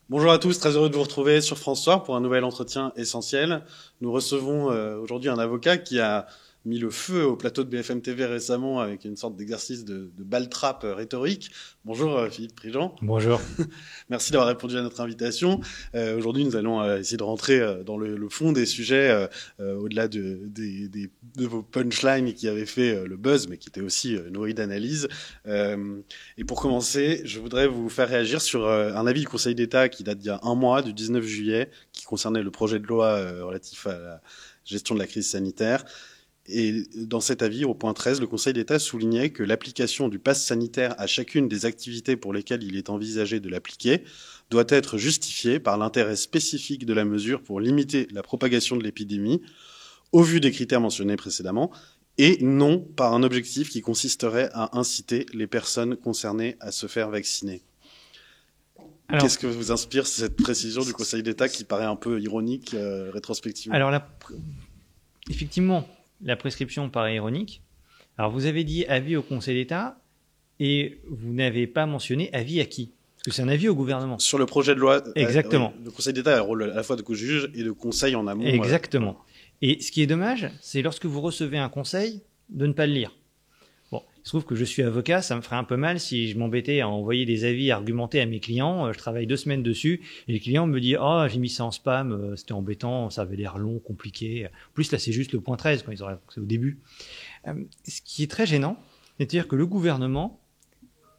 Bonjour à tous, très heureux de vous retrouver sur France Soir pour un nouvel entretien essentiel. Nous recevons aujourd'hui un avocat qui a mis le feu au plateau de BFM TV récemment avec une sorte d'exercice de balle-trappe rhétorique. Bonjour Philippe Prigent. Bonjour. Merci d'avoir répondu à notre invitation. Aujourd'hui, nous allons essayer de rentrer dans le fond des sujets, au-delà de vos punchlines qui avaient fait le buzz, mais qui étaient aussi nourris d'analyse. Et pour commencer, je voudrais vous faire réagir sur un avis du Conseil d'État qui date d'il y a un mois, du 19 juillet, qui concernait le projet de loi relatif à la gestion de la crise sanitaire. Et dans cet avis, au point 13, le Conseil d'État soulignait que l'application du pass sanitaire à chacune des activités pour lesquelles il est envisagé de l'appliquer doit être justifiée par l'intérêt spécifique de la mesure pour limiter la propagation de l'épidémie, au vu des critères mentionnés précédemment, et non par un objectif qui consisterait à inciter les personnes concernées à se faire vacciner. Alors, qu'est-ce que vous inspire cette précision du Conseil d'État qui paraît un peu ironique rétrospectivement? Alors effectivement, la prescription paraît ironique. Alors, vous avez dit avis au Conseil d'État et vous n'avez pas mentionné avis à qui? Parce que c'est un avis au gouvernement. Sur le projet de loi. Exactement. Le Conseil d'État a un rôle à la fois de juge et de conseil en amont. Exactement. Et ce qui est dommage, c'est lorsque vous recevez un conseil, de ne pas le lire. Bon, il se trouve que je suis avocat, ça me ferait un peu mal si je m'embêtais à envoyer des avis argumentés à mes clients. Je travaille 2 semaines dessus et le client me dit « Ah, j'ai mis ça en spam, c'était embêtant, ça avait l'air long, compliqué. » En plus, là, c'est juste le point 13, quand ils auraient, c'est au début. Ce qui est très gênant, c'est-à-dire que le gouvernement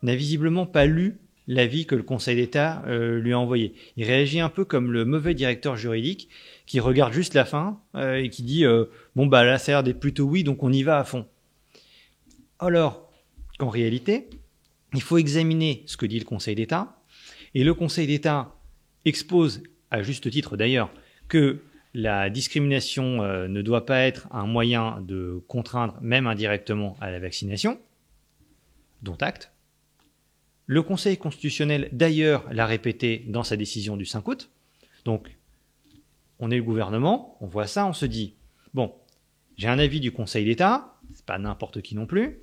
n'a visiblement pas lu l'avis que le Conseil d'État lui a envoyé. Il réagit un peu comme le mauvais directeur juridique qui regarde juste la fin et qui dit bon bah là ça a l'air d'être plutôt oui, donc on y va à fond. Alors qu'en réalité, il faut examiner ce que dit le Conseil d'État, et le Conseil d'État expose, à juste titre d'ailleurs, que la discrimination ne doit pas être un moyen de contraindre, même indirectement, à la vaccination, dont acte. Le Conseil constitutionnel, d'ailleurs, l'a répété dans sa décision du 5 août. Donc, on est le gouvernement, on voit ça, on se dit, bon, j'ai un avis du Conseil d'État, c'est pas n'importe qui non plus,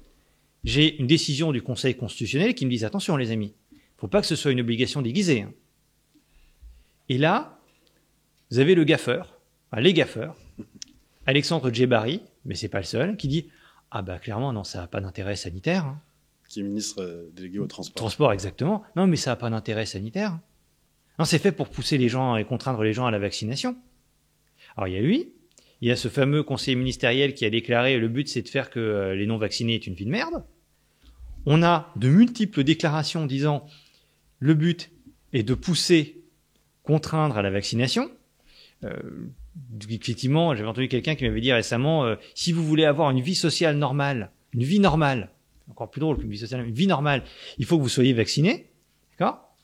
j'ai une décision du Conseil constitutionnel qui me dit, attention les amis, faut pas que ce soit une obligation déguisée. Hein. Et là, vous avez le gaffeur, les gaffeurs, Alexandre Djebari, mais c'est pas le seul, qui dit, ah bah clairement, non, ça n'a pas d'intérêt sanitaire. Hein. Qui est ministre délégué au transport. Transport, exactement. Non, mais ça n'a pas d'intérêt sanitaire. Non, c'est fait pour pousser les gens et contraindre les gens à la vaccination. Alors, il y a lui, il y a ce fameux conseiller ministériel qui a déclaré le but, c'est de faire que les non-vaccinés aient une vie de merde. On a de multiples déclarations disant le but est de pousser, contraindre à la vaccination. Effectivement, j'avais entendu quelqu'un qui m'avait dit récemment si vous voulez avoir une vie sociale normale, une vie normale, encore plus drôle qu'une vie sociale, une vie normale, il faut que vous soyez vacciné, d'accord?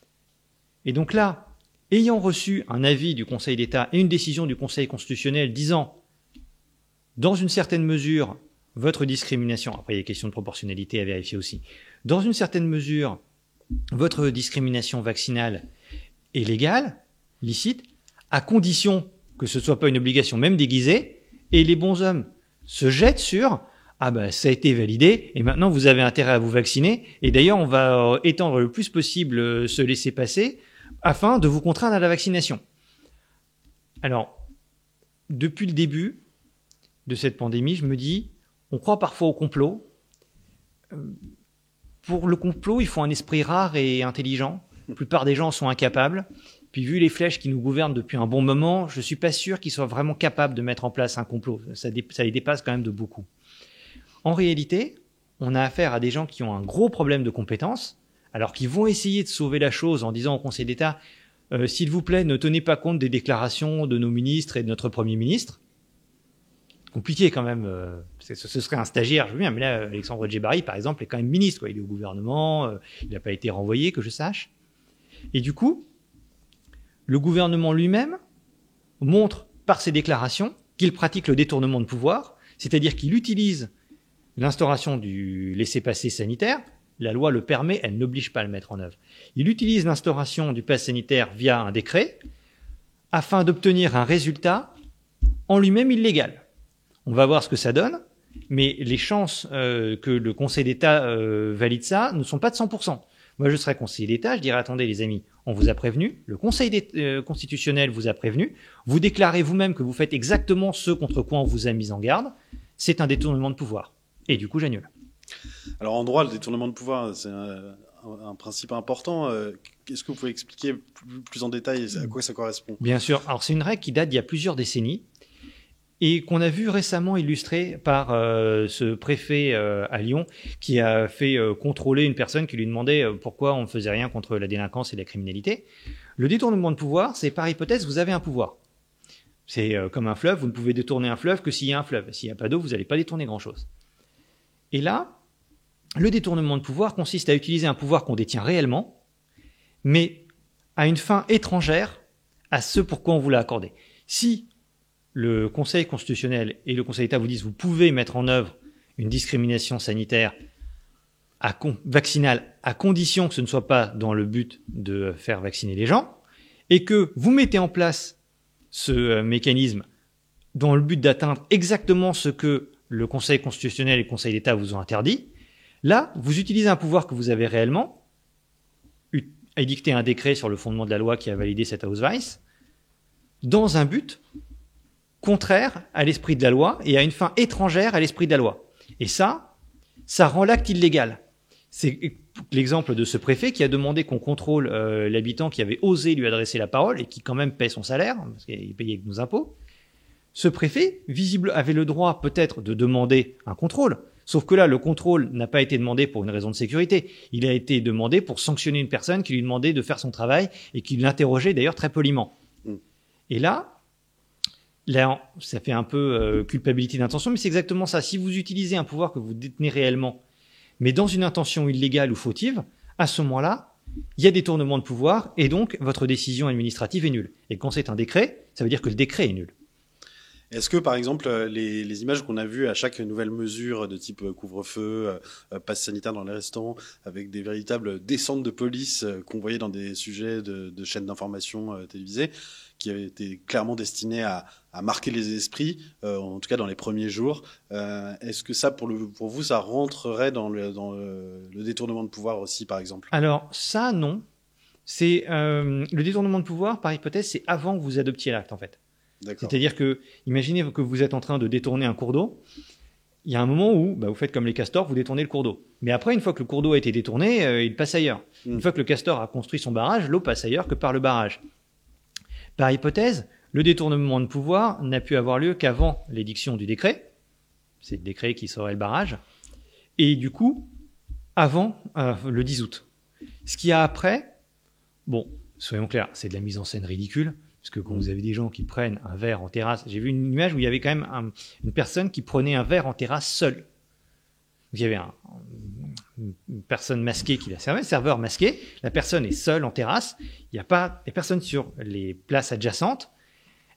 Et donc là, ayant reçu un avis du Conseil d'État et une décision du Conseil constitutionnel disant, dans une certaine mesure, votre discrimination, après il y a des questions de proportionnalité à vérifier aussi, dans une certaine mesure, votre discrimination vaccinale est légale, licite, à condition que ce ne soit pas une obligation même déguisée, et les bons hommes se jettent sur ah ben ça a été validé et maintenant vous avez intérêt à vous vacciner et d'ailleurs on va étendre le plus possible ce laisser-passer afin de vous contraindre à la vaccination. Alors, depuis le début de cette pandémie, je me dis, on croit parfois au complot. Pour le complot, il faut un esprit rare et intelligent. La plupart des gens sont incapables. Puis vu les flèches qui nous gouvernent depuis un bon moment, je suis pas sûr qu'ils soient vraiment capables de mettre en place un complot. Ça les dépasse quand même de beaucoup. En réalité, on a affaire à des gens qui ont un gros problème de compétences, alors qu'ils vont essayer de sauver la chose en disant au Conseil d'État s'il vous plaît, ne tenez pas compte des déclarations de nos ministres et de notre Premier ministre. Compliqué quand même. Ce serait un stagiaire, je veux bien, mais là, Alexandre Djebari, par exemple, est quand même ministre. Quoi. Il est au gouvernement, il n'a pas été renvoyé, que je sache. Et du coup, le gouvernement lui-même montre par ses déclarations qu'il pratique le détournement de pouvoir, c'est-à-dire qu'il utilise l'instauration du laissez-passer sanitaire, la loi le permet, elle n'oblige pas à le mettre en œuvre. Il utilise l'instauration du pass sanitaire via un décret afin d'obtenir un résultat en lui-même illégal. On va voir ce que ça donne, mais les chances que le Conseil d'État valide ça ne sont pas de 100%. Moi, je serais conseiller d'État, je dirais, attendez les amis, on vous a prévenu, le Conseil constitutionnel vous a prévenu, vous déclarez vous-même que vous faites exactement ce contre quoi on vous a mis en garde, c'est un détournement de pouvoir. Et du coup, j'annule. Alors en droit, le détournement de pouvoir, c'est un principe important. Est-ce que vous pouvez expliquer plus en détail à quoi ça correspond? Bien sûr. Alors c'est une règle qui date d'il y a plusieurs décennies et qu'on a vu récemment illustrée par ce préfet à Lyon qui a fait contrôler une personne qui lui demandait pourquoi on ne faisait rien contre la délinquance et la criminalité. Le détournement de pouvoir, c'est par hypothèse, vous avez un pouvoir. C'est comme un fleuve, vous ne pouvez détourner un fleuve que s'il y a un fleuve. S'il n'y a pas d'eau, vous n'allez pas détourner grand-chose. Et là, le détournement de pouvoir consiste à utiliser un pouvoir qu'on détient réellement, mais à une fin étrangère à ce pour quoi on vous l'a accordé. Si le Conseil constitutionnel et le Conseil d'État vous disent vous pouvez mettre en œuvre une discrimination sanitaire vaccinale à condition que ce ne soit pas dans le but de faire vacciner les gens, et que vous mettez en place ce mécanisme dans le but d'atteindre exactement ce que le Conseil constitutionnel et le Conseil d'État vous ont interdit, là, vous utilisez un pouvoir que vous avez réellement, édicté un décret sur le fondement de la loi qui a validé cette Hausweis, dans un but contraire à l'esprit de la loi et à une fin étrangère à l'esprit de la loi. Et ça rend l'acte illégal. C'est l'exemple de ce préfet qui a demandé qu'on contrôle l'habitant qui avait osé lui adresser la parole et qui quand même paie son salaire, parce qu'il payait avec nos impôts. Ce préfet, visible, avait le droit peut-être de demander un contrôle, sauf que là, le contrôle n'a pas été demandé pour une raison de sécurité. Il a été demandé pour sanctionner une personne qui lui demandait de faire son travail et qui l'interrogeait d'ailleurs très poliment. Et là, ça fait un peu culpabilité d'intention, mais c'est exactement ça. Si vous utilisez un pouvoir que vous détenez réellement, mais dans une intention illégale ou fautive, à ce moment-là, il y a détournement de pouvoir et donc votre décision administrative est nulle. Et quand c'est un décret, ça veut dire que le décret est nul. Est-ce que, par exemple, les images qu'on a vues à chaque nouvelle mesure de type couvre-feu, passe sanitaire dans les restaurants, avec des véritables descentes de police qu'on voyait dans des sujets de chaînes d'information télévisées, qui avaient été clairement destinées à marquer les esprits, en tout cas dans les premiers jours, est-ce que ça, pour vous, ça rentrerait dans le détournement de pouvoir aussi, par exemple? Alors, ça, non. C'est le détournement de pouvoir, par hypothèse, c'est avant que vous adoptiez l'acte, en fait. C'est-à-dire que, imaginez que vous êtes en train de détourner un cours d'eau. Il y a un moment où vous faites comme les castors, vous détournez le cours d'eau. Mais après, une fois que le cours d'eau a été détourné, il passe ailleurs. Une fois que le castor a construit son barrage, l'eau passe ailleurs que par le barrage. Par hypothèse, le détournement de pouvoir n'a pu avoir lieu qu'avant l'édiction du décret. C'est le décret qui saurait le barrage. Et du coup, avant le 10 août. Ce qu'il y a après, bon, soyons clairs, c'est de la mise en scène ridicule. Parce que quand vous avez des gens qui prennent un verre en terrasse, j'ai vu une image où il y avait quand même une personne qui prenait un verre en terrasse seule. Il y avait une personne masquée qui la servait, un serveur masqué. La personne est seule en terrasse. Il n'y a pas des personnes sur les places adjacentes.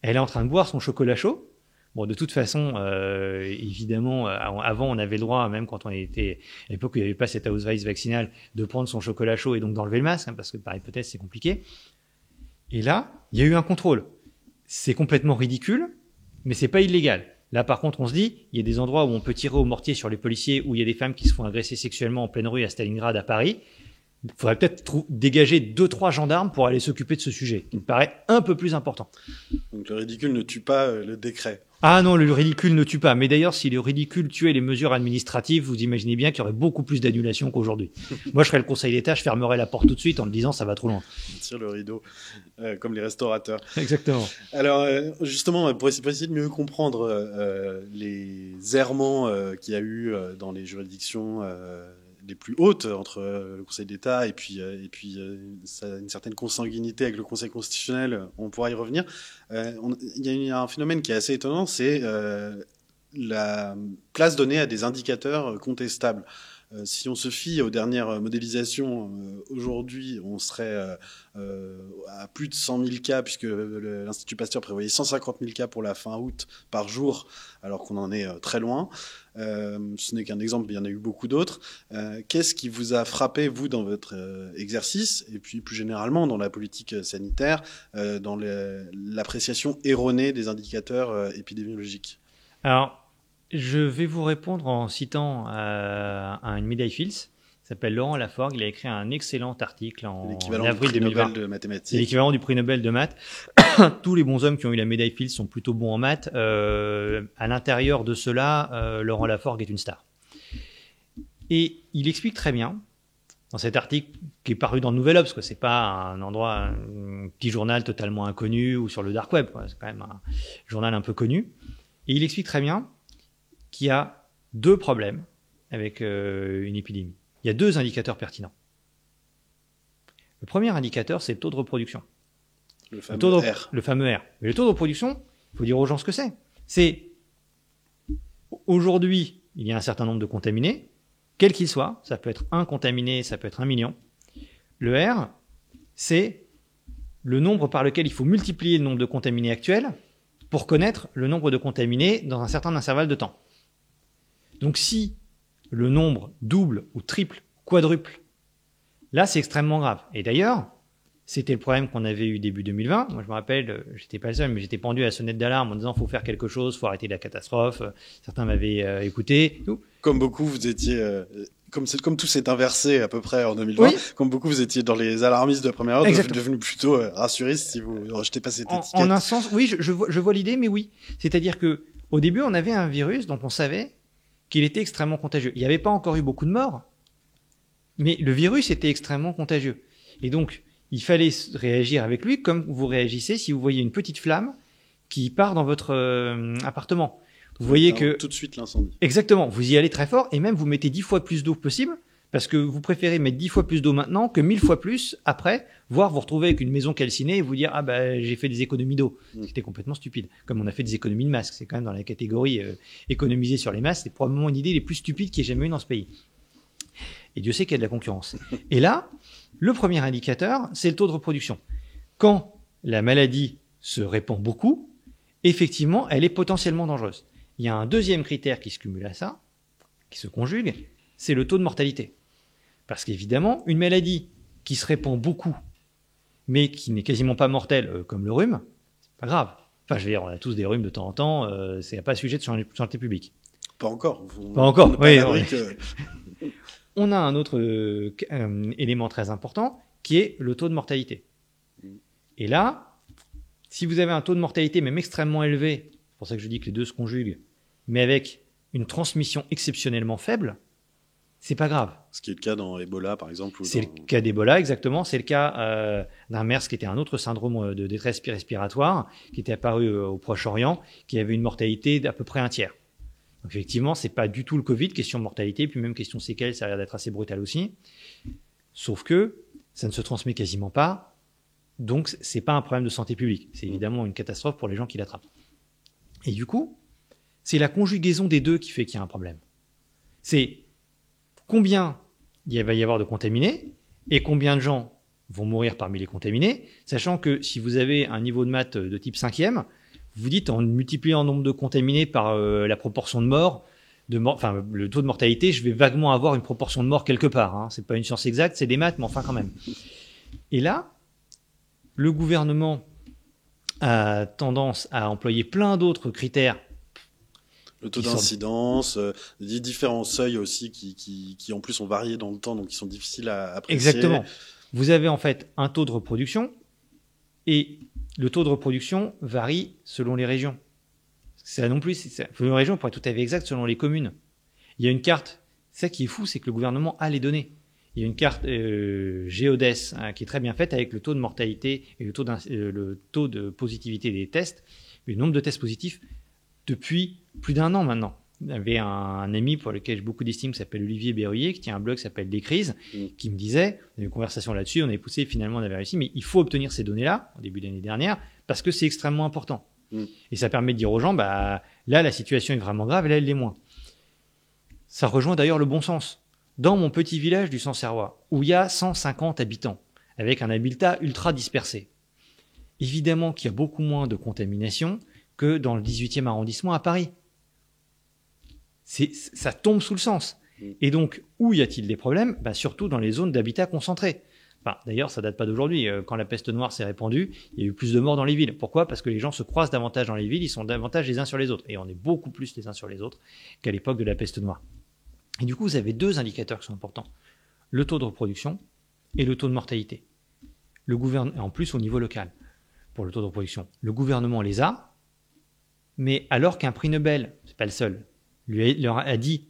Elle est en train de boire son chocolat chaud. Bon, de toute façon, évidemment, avant, on avait le droit, même quand on était à l'époque où il n'y avait pas cette Hausweis vaccinale, de prendre son chocolat chaud et donc d'enlever le masque, parce que par hypothèse, c'est compliqué. Et là, il y a eu un contrôle. C'est complètement ridicule, mais c'est pas illégal. Là, par contre, on se dit, il y a des endroits où on peut tirer au mortier sur les policiers, où il y a des femmes qui se font agresser sexuellement en pleine rue à Stalingrad, à Paris. Il faudrait peut-être dégager 2-3 gendarmes pour aller s'occuper de ce sujet, qui me paraît un peu plus important. Donc le ridicule ne tue pas le décret. Ah non, le ridicule ne tue pas. Mais d'ailleurs, si le ridicule tuait les mesures administratives, vous imaginez bien qu'il y aurait beaucoup plus d'annulations qu'aujourd'hui. Moi, je serais le Conseil d'État, je fermerais la porte tout de suite en me disant ça va trop loin. On tire le rideau, comme les restaurateurs. Exactement. Alors, justement, pour essayer de mieux comprendre les errements qu'il y a eu dans les juridictions les plus hautes entre le Conseil d'État et puis une certaine consanguinité avec le Conseil constitutionnel, on pourra y revenir. Il y a un phénomène qui est assez étonnant, c'est la place donnée à des indicateurs contestables. Si on se fie aux dernières modélisations, aujourd'hui, on serait à plus de 100 000 cas, puisque l'Institut Pasteur prévoyait 150 000 cas pour la fin août par jour, alors qu'on en est très loin. Ce n'est qu'un exemple, il y en a eu beaucoup d'autres. Qu'est-ce qui vous a frappé, vous, dans votre exercice, et puis plus généralement dans la politique sanitaire, dans l'appréciation erronée des indicateurs épidémiologiques? Alors, je vais vous répondre en citant une médaille Fields s'appelle Laurent Laforgue. Il a écrit un excellent article en L'équivalent avril du prix 2020. Nobel de mathématiques. C'est l'équivalent du prix Nobel de maths. Tous les bons hommes qui ont eu la médaille Fields sont plutôt bons en maths. À l'intérieur de cela, Laurent Laforgue est une star. Et il explique très bien, dans cet article qui est paru dans le Nouvel Obs, quoi, c'est pas un petit journal totalement inconnu ou sur le dark web, quoi, c'est quand même un journal un peu connu. Et il explique très bien qu'il y a deux problèmes avec une épidémie. Il y a deux indicateurs pertinents. Le premier indicateur, c'est le taux de reproduction. Le fameux R. Le fameux R. Mais le taux de reproduction, il faut dire aux gens ce que c'est. C'est aujourd'hui, il y a un certain nombre de contaminés, quel qu'il soit. Ça peut être un contaminé, ça peut être 1 million. Le R, c'est le nombre par lequel il faut multiplier le nombre de contaminés actuels pour connaître le nombre de contaminés dans un certain intervalle de temps. Donc si le nombre double ou triple, quadruple, là c'est extrêmement grave. Et d'ailleurs, c'était le problème qu'on avait eu début 2020. Moi je me rappelle, j'étais pas le seul, mais j'étais pendu à la sonnette d'alarme en disant faut faire quelque chose, faut arrêter la catastrophe. Certains m'avaient écouté. Tout. Comme beaucoup, vous étiez... Comme tout s'est inversé à peu près en 2020, oui. Comme beaucoup, vous étiez dans les alarmistes de première heure, devenus plutôt rassuristes si vous ne rejetez pas cette étiquette. En un sens, oui, je vois l'idée, mais oui. C'est-à-dire que au début, on avait un virus dont on savait qu'il était extrêmement contagieux. Il n'y avait pas encore eu beaucoup de morts, mais le virus était extrêmement contagieux. Et donc, il fallait réagir avec lui comme vous réagissez si vous voyez une petite flamme qui part dans votre appartement. Vous voyez que tout de suite l'incendie. Exactement, vous y allez très fort et même vous mettez 10 fois plus d'eau possible parce que vous préférez mettre 10 fois plus d'eau maintenant que 1000 fois plus après, voire vous retrouver avec une maison calcinée et vous dire ah bah j'ai fait des économies d'eau, ce qui était complètement stupide. Comme on a fait des économies de masques, c'est quand même dans la catégorie économiser sur les masques, c'est probablement une idée les plus stupides qu'il y ait jamais eu dans ce pays. Et Dieu sait qu'il y a de la concurrence. Et là, le premier indicateur, c'est le taux de reproduction. Quand la maladie se répand beaucoup, effectivement, elle est potentiellement dangereuse. Il y a un deuxième critère qui se cumule à ça, qui se conjugue, c'est le taux de mortalité. Parce qu'évidemment, une maladie qui se répand beaucoup, mais qui n'est quasiment pas mortelle, comme le rhume, c'est pas grave. Enfin, je veux dire, on a tous des rhumes de temps en temps, c'est pas sujet de santé publique. Pas encore. Pas encore, oui. On a un autre élément très important, qui est le taux de mortalité. Et là, si vous avez un taux de mortalité même extrêmement élevé, c'est pour ça que je dis que les deux se conjuguent, mais avec une transmission exceptionnellement faible, c'est pas grave. Ce qui est le cas dans Ebola, par exemple. C'est le cas d'Ebola, exactement. C'est le cas d'un MERS, qui était un autre syndrome de détresse respiratoire, qui était apparu au Proche-Orient, qui avait une mortalité d'à peu près 1/3. Donc effectivement, c'est pas du tout le Covid, question de mortalité, puis même question séquelles, ça a l'air d'être assez brutal aussi. Sauf que ça ne se transmet quasiment pas, donc c'est pas un problème de santé publique. C'est évidemment une catastrophe pour les gens qui l'attrapent. Et du coup, c'est la conjugaison des deux qui fait qu'il y a un problème. C'est combien il va y avoir de contaminés et combien de gens vont mourir parmi les contaminés, sachant que si vous avez un niveau de maths de type 5e, vous dites en multipliant le nombre de contaminés par la proportion de morts, le taux de mortalité, je vais vaguement avoir une proportion de morts quelque part. Hein. C'est pas une science exacte, c'est des maths, mais enfin quand même. Et là, le gouvernement a tendance à employer plein d'autres critères. Le taux d'incidence, différents seuils aussi qui en plus ont varié dans le temps, donc qui sont difficiles à apprécier. Exactement. Vous avez en fait un taux de reproduction et le taux de reproduction varie selon les régions. Ça non plus, selon les régions, pour être tout à fait exact, selon les communes. Il y a une carte. Ça qui est fou, c'est que le gouvernement a les données. Il y a une carte Géodès qui est très bien faite avec le taux de mortalité et le taux de positivité des tests, le nombre de tests positifs depuis plus d'1 an maintenant. Il y avait un ami pour lequel j'ai beaucoup d'estime qui s'appelle Olivier Berruyer, qui tient un blog qui s'appelle Des Crises, qui me disait, on a eu une conversation là-dessus, on avait poussé, finalement on avait réussi, mais il faut obtenir ces données-là, au début de l'année dernière, parce que c'est extrêmement important. Et ça permet de dire aux gens, bah, là la situation est vraiment grave et là elle l'est moins. Ça rejoint d'ailleurs le bon sens. Dans mon petit village du Sancerrois, où il y a 150 habitants, avec un habitat ultra dispersé, évidemment qu'il y a beaucoup moins de contamination que dans le 18e arrondissement à Paris. Ça tombe sous le sens. Et donc, où y a-t-il des problèmes ? Bah, surtout dans les zones d'habitat concentré. Enfin, d'ailleurs, ça date pas d'aujourd'hui. Quand la peste noire s'est répandue, il y a eu plus de morts dans les villes. Pourquoi ? Parce que les gens se croisent davantage dans les villes, ils sont davantage les uns sur les autres. Et on est beaucoup plus les uns sur les autres qu'à l'époque de la peste noire. Et du coup, vous avez deux indicateurs qui sont importants. le taux de reproduction et le taux de mortalité. En plus au niveau local, pour le taux de reproduction. Le gouvernement les a, mais alors qu'un prix Nobel, c'est pas le seul, leur a dit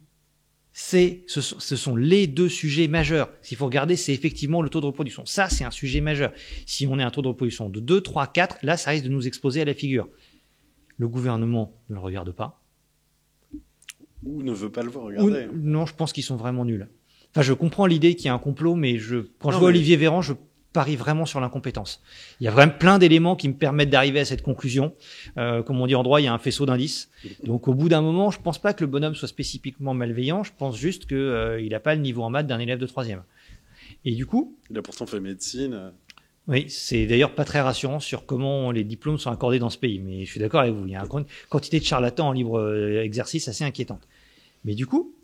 ce sont les deux sujets majeurs. S'il faut regarder, c'est effectivement le taux de reproduction. Ça, c'est un sujet majeur. Si on a un taux de reproduction de 2, 3, 4, là, ça risque de nous exposer à la figure. Le gouvernement ne le regarde pas. Ou ne veut pas le voir regarder. Non, je pense qu'ils sont vraiment nuls. Enfin, je comprends l'idée qu'il y a un complot, mais quand je vois Olivier Véran, je parie vraiment sur l'incompétence. Il y a vraiment plein d'éléments qui me permettent d'arriver à cette conclusion. Comme on dit en droit, il y a un faisceau d'indices. Donc, au bout d'un moment, je pense pas que le bonhomme soit spécifiquement malveillant. Je pense juste qu'il n'a pas le niveau en maths d'un élève de 3e. Et du coup... Il a pourtant fait médecine. Oui, c'est d'ailleurs pas très rassurant sur comment les diplômes sont accordés dans ce pays. Mais je suis d'accord avec vous. Il y a une quantité de charlatans en libre exercice assez inquiétante. Mais du coup,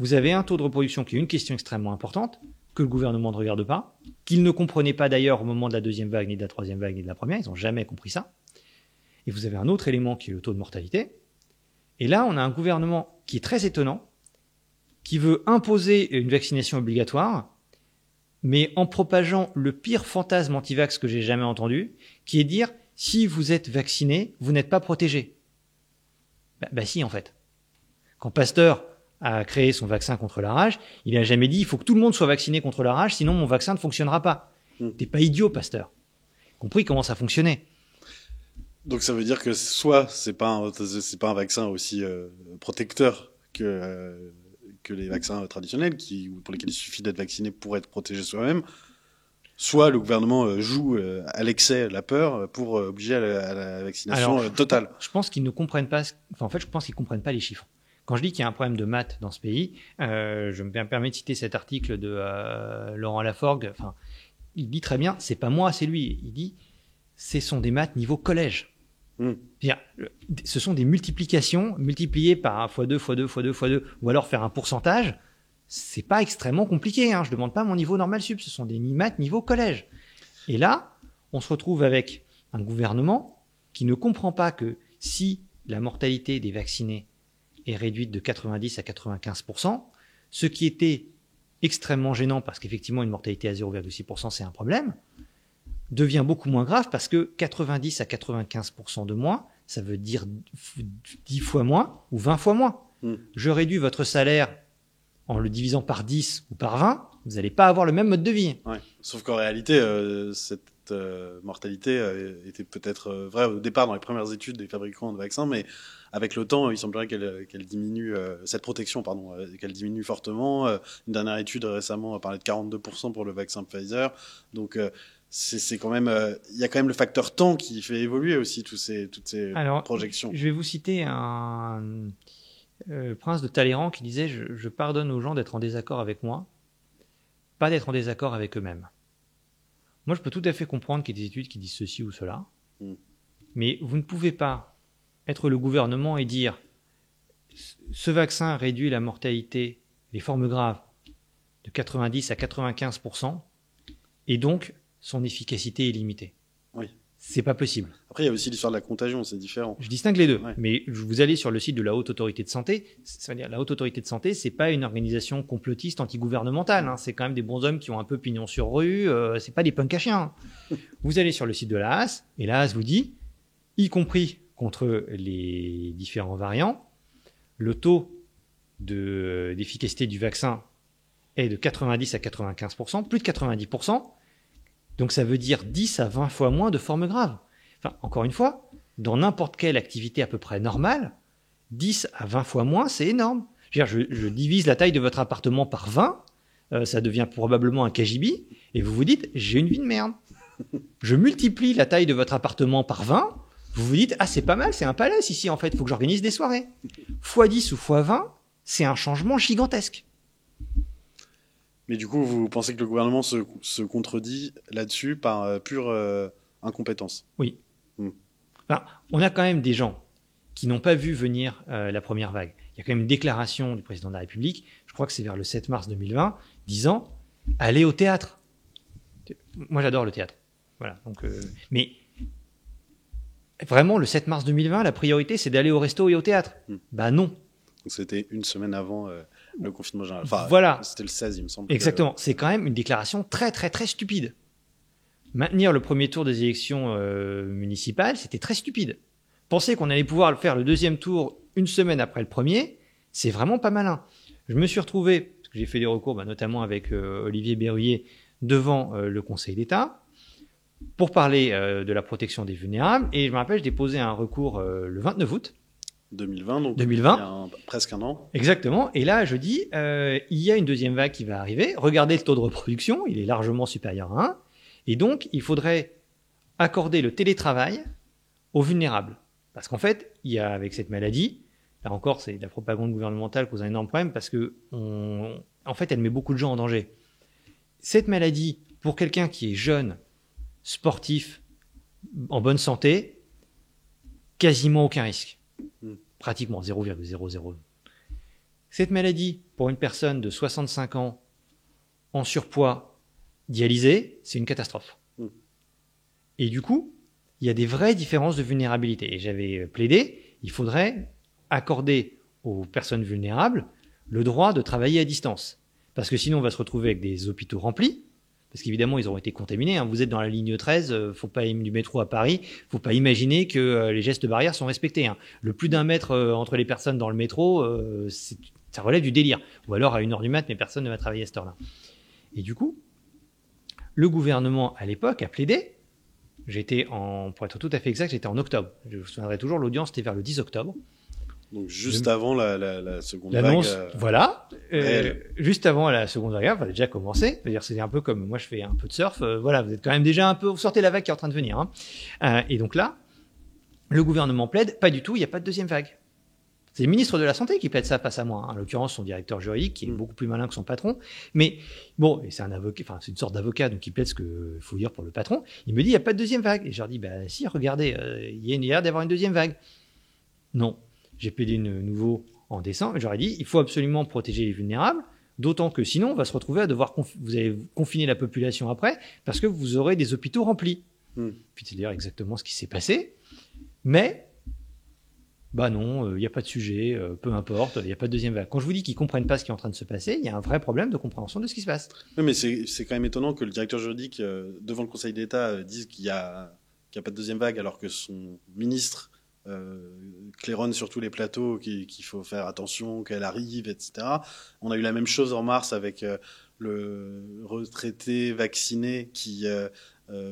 vous avez un taux de reproduction qui est une question extrêmement importante, que le gouvernement ne regarde pas, qu'ils ne comprenaient pas d'ailleurs au moment de la deuxième vague, ni de la troisième vague, ni de la première. Ils n'ont jamais compris ça. Et vous avez un autre élément qui est le taux de mortalité. Et là, on a un gouvernement qui est très étonnant, qui veut imposer une vaccination obligatoire, mais en propageant le pire fantasme anti-vax que j'ai jamais entendu, qui est dire, si vous êtes vacciné, vous n'êtes pas protégé. Bah si, en fait. Quand Pasteur a créé son vaccin contre la rage, il n'a jamais dit il faut que tout le monde soit vacciné contre la rage, sinon mon vaccin ne fonctionnera pas. T'es pas idiot, Pasteur. Compris comment ça fonctionnait. Donc ça veut dire que soit c'est pas un vaccin aussi protecteur que les vaccins traditionnels pour lesquels il suffit d'être vacciné pour être protégé soi-même, soit le gouvernement joue à l'excès la peur pour obliger à la vaccination totale. Je pense qu'ils ne comprennent pas. En fait, je pense qu'ils comprennent pas les chiffres. Quand je dis qu'il y a un problème de maths dans ce pays, je me permets de citer cet article de Laurent Laforgue. Enfin, il dit très bien, c'est pas moi, c'est lui. Il dit, ce sont des maths niveau collège. Ce sont des multiplications multipliées par x2, x2, x2, x2, ou alors faire un pourcentage. C'est pas extrêmement compliqué. Je demande pas mon niveau normal sup. Ce sont des maths niveau collège. Et là, on se retrouve avec un gouvernement qui ne comprend pas que si la mortalité des vaccinés est réduite de 90 à 95%, ce qui était extrêmement gênant parce qu'effectivement une mortalité à 0,6% c'est un problème, devient beaucoup moins grave parce que 90 à 95% de moins, ça veut dire 10 fois moins ou 20 fois moins. Je réduis votre salaire en le divisant par 10 ou par 20, vous n'allez pas avoir le même mode de vie. Ouais. Sauf qu'en réalité, cette mortalité était peut-être vraie au départ dans les premières études des fabricants de vaccins, mais avec le temps, il semblerait qu'elle diminue, cette protection, qu'elle diminue fortement. Une dernière étude récemment a parlé de 42% pour le vaccin Pfizer. Donc, c'est quand même, il y a quand même le facteur temps qui fait évoluer aussi toutes ces projections. Je vais vous citer un prince de Talleyrand qui disait je pardonne aux gens d'être en désaccord avec moi, pas d'être en désaccord avec eux-mêmes. Moi, je peux tout à fait comprendre qu'il y ait des études qui disent ceci ou cela, mais vous ne pouvez pas être le gouvernement et dire ce vaccin réduit la mortalité, les formes graves, de 90 à 95%, et donc son efficacité est limitée. Oui. C'est pas possible. Après, il y a aussi l'histoire de la contagion, c'est différent. Je distingue les deux, mais vous allez sur le site de la Haute Autorité de Santé, c'est-à-dire la Haute Autorité de Santé, c'est pas une organisation complotiste antigouvernementale, c'est quand même des bonshommes qui ont un peu pignon sur rue, c'est pas des punks à chiens. Vous allez sur le site de la HAS, et la HAS vous dit, y compris contre les différents variants, le taux d'efficacité du vaccin est de 90 à 95%, plus de 90%, donc ça veut dire 10 à 20 fois moins de formes graves. Enfin, encore une fois, dans n'importe quelle activité à peu près normale, 10 à 20 fois moins, c'est énorme. Je divise la taille de votre appartement par 20, ça devient probablement un KGB, et vous vous dites, j'ai une vie de merde. Je multiplie la taille de votre appartement par 20, vous vous dites, ah c'est pas mal, c'est un palace ici en fait, il faut que j'organise des soirées. Fois 10 ou fois 20, c'est un changement gigantesque. Mais du coup, vous pensez que le gouvernement se contredit là-dessus par pure incompétence? Oui. Enfin, on a quand même des gens qui n'ont pas vu venir la première vague. Il y a quand même une déclaration du président de la République, je crois que c'est vers le 7 mars 2020, disant « Allez au théâtre ». Moi, j'adore le théâtre. Voilà. Donc, mais vraiment, le 7 mars 2020, la priorité, c'est d'aller au resto et au théâtre. Bah non. C'était une semaine avant Le confinement général. Enfin, voilà. C'était le 16, il me semble. Exactement. C'est quand même une déclaration très, très, très stupide. Maintenir le premier tour des élections municipales, c'était très stupide. Penser qu'on allait pouvoir faire le deuxième tour une semaine après le premier, c'est vraiment pas malin. Je me suis retrouvé, parce que j'ai fait des recours, notamment avec Olivier Berruyer, devant le Conseil d'État, pour parler de la protection des vulnérables. Et je me rappelle, j'ai déposé un recours le 29 août. 2020, donc 2020. Il y a presque un an. Exactement. Et là, je dis, il y a une deuxième vague qui va arriver. Regardez le taux de reproduction, il est largement supérieur à 1. Et donc, il faudrait accorder le télétravail aux vulnérables. Parce qu'en fait, il y a avec cette maladie, là encore, c'est de la propagande gouvernementale qui cause un énorme problème parce que, en fait, elle met beaucoup de gens en danger. Cette maladie, pour quelqu'un qui est jeune, sportif, en bonne santé, quasiment aucun risque. Pratiquement 0,00. Cette maladie, pour une personne de 65 ans, en surpoids, dialysée, c'est une catastrophe. Et du coup, il y a des vraies différences de vulnérabilité. Et j'avais plaidé, il faudrait accorder aux personnes vulnérables le droit de travailler à distance. Parce que sinon, on va se retrouver avec des hôpitaux remplis. Parce qu'évidemment, ils auront été contaminés. Vous êtes dans la ligne 13, faut pas du métro à Paris, faut pas imaginer que les gestes barrières sont respectés. Le plus d'un mètre entre les personnes dans le métro, ça relève du délire. Ou alors, à 1h du mat', mais personne ne va travailler à cette heure-là. Et du coup, le gouvernement, à l'époque, a plaidé. Pour être tout à fait exact, j'étais en octobre. Je me souviendrai toujours, l'audience était vers le 10 octobre. Donc juste avant la seconde l'annonce, vague. Voilà. Juste avant la seconde vague, ça a déjà commencé. C'est-à-dire, c'est un peu comme moi, je fais un peu de surf. Voilà, vous êtes quand même déjà un peu, vous sortez la vague qui est en train de venir. Et donc là, le gouvernement plaide, pas du tout, il n'y a pas de deuxième vague. C'est le ministre de la Santé qui plaide ça, pas à moi. En l'occurrence, son directeur juridique, qui est beaucoup plus malin que son patron. Mais bon, et c'est un avocat, enfin, c'est une sorte d'avocat, donc il plaide ce qu'il faut dire pour le patron. Il me dit, il n'y a pas de deuxième vague. Et je leur dis, si, regardez, il y a l'air d'avoir une deuxième vague. Non. J'ai plaidé nouveau en décembre. J'aurais dit, il faut absolument protéger les vulnérables, d'autant que sinon, on va se retrouver à devoir vous allez confiner la population après, parce que vous aurez des hôpitaux remplis. Puis c'est d'ailleurs exactement ce qui s'est passé. Mais, non, il n'y a pas de sujet, peu importe, il n'y a pas de deuxième vague. Quand je vous dis qu'ils ne comprennent pas ce qui est en train de se passer, il y a un vrai problème de compréhension de ce qui se passe. Oui, mais c'est quand même étonnant que le directeur juridique, devant le Conseil d'État, dise qu'il n'y a pas de deuxième vague, alors que son ministre claironne sur tous les plateaux qu'il faut faire attention, qu'elle arrive, etc. On a eu la même chose en mars avec le retraité vacciné qui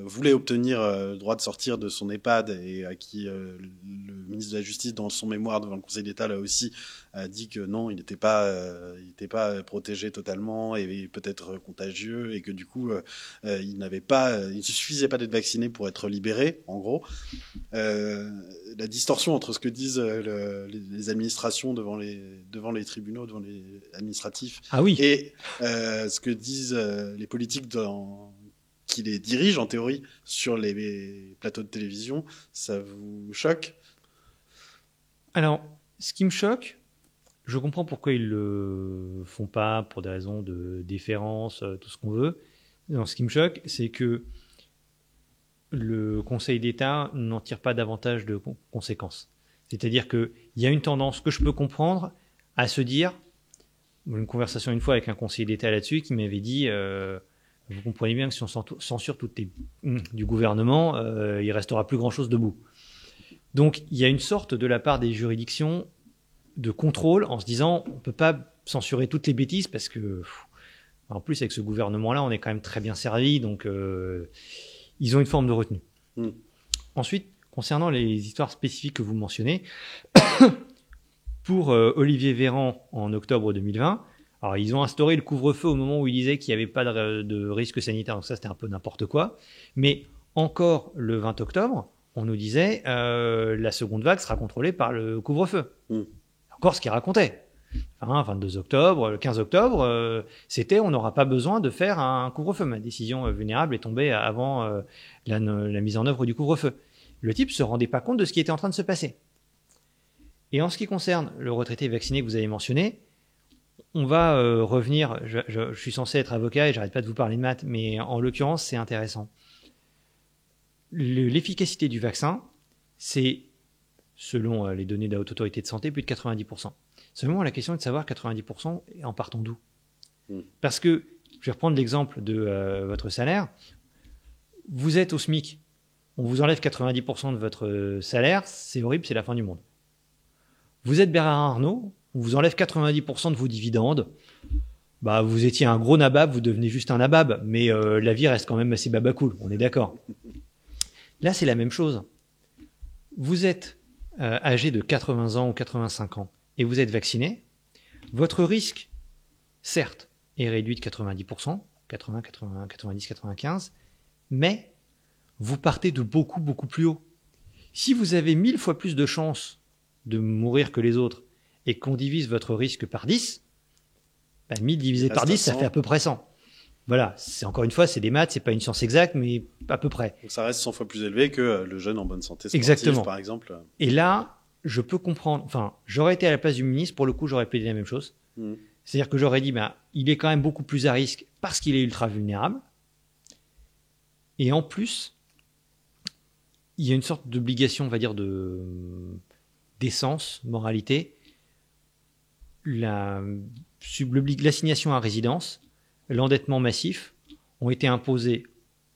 voulait obtenir le droit de sortir de son EHPAD et à qui le ministre de la Justice, dans son mémoire devant le Conseil d'État, là aussi, a dit que non, il n'était pas protégé totalement et peut-être contagieux et que du coup, il ne suffisait pas d'être vacciné pour être libéré, en gros. La distorsion entre ce que disent les administrations devant les tribunaux, devant les administratifs, et ce que disent les politiques qui les dirigent en théorie sur les plateaux de télévision, ça vous choque? Alors, ce qui me choque, je comprends pourquoi ils le font pas pour des raisons de déférence, tout ce qu'on veut. Non, ce qui me choque, c'est que le Conseil d'État n'en tire pas davantage de conséquences. C'est-à-dire qu'il y a une tendance que je peux comprendre à se dire, une conversation une fois avec un conseiller d'État là-dessus qui m'avait dit vous comprenez bien que si on censure toutes les du gouvernement, il restera plus grand-chose debout. Donc il y a une sorte de la part des juridictions de contrôle en se disant on ne peut pas censurer toutes les bêtises parce que en plus avec ce gouvernement-là on est quand même très bien servi, donc ils ont une forme de retenue. Ensuite, concernant les histoires spécifiques que vous mentionnez, pour Olivier Véran en octobre 2020, alors ils ont instauré le couvre-feu au moment où ils disaient qu'il n'y avait pas de risque sanitaire, donc ça c'était un peu n'importe quoi. Mais encore le 20 octobre, on nous disait la seconde vague sera contrôlée par le couvre-feu. Encore ce qu'ils racontaient. 22 octobre, le 15 octobre, c'était on n'aura pas besoin de faire un couvre-feu. Ma décision vulnérable est tombée avant la mise en œuvre du couvre-feu. Le type ne se rendait pas compte de ce qui était en train de se passer. Et en ce qui concerne le retraité vacciné que vous avez mentionné, on va revenir, je suis censé être avocat et j'arrête pas de vous parler de maths, mais en l'occurrence c'est intéressant. L'efficacité du vaccin, c'est, selon les données de la Haute Autorité de Santé, plus de 90%. Seulement, la question est de savoir 90% en partant d'où. Mm. Parce que, je vais reprendre l'exemple de votre salaire. Vous êtes au SMIC. On vous enlève 90% de votre salaire. C'est horrible, c'est la fin du monde. Vous êtes Bernard Arnault. On vous enlève 90% de vos dividendes. Bah, vous étiez un gros nabab, vous devenez juste un nabab. Mais la vie reste quand même assez babacool. On est d'accord. Là, c'est la même chose. Vous êtes âgé de 80 ans ou 85 ans et vous êtes vacciné. Votre risque, certes, est réduit de 90%, 80, 80, 90, 95, mais vous partez de beaucoup, beaucoup plus haut. Si vous avez 1000 fois plus de chances de mourir que les autres et qu'on divise votre risque par 10, 1000 divisé par 10, ça fait à peu près 100. Voilà, c'est encore une fois, c'est des maths, c'est pas une science exacte, mais à peu près. Donc ça reste 100 fois plus élevé que le jeune en bonne santé sportive, exactement. Par exemple. Et là, je peux comprendre, enfin, j'aurais été à la place du ministre, pour le coup, j'aurais plaidé la même chose. Mmh. C'est-à-dire que j'aurais dit, il est quand même beaucoup plus à risque parce qu'il est ultra vulnérable. Et en plus, il y a une sorte d'obligation, on va dire, d'essence, moralité. L'assignation à résidence, l'endettement massif ont été imposés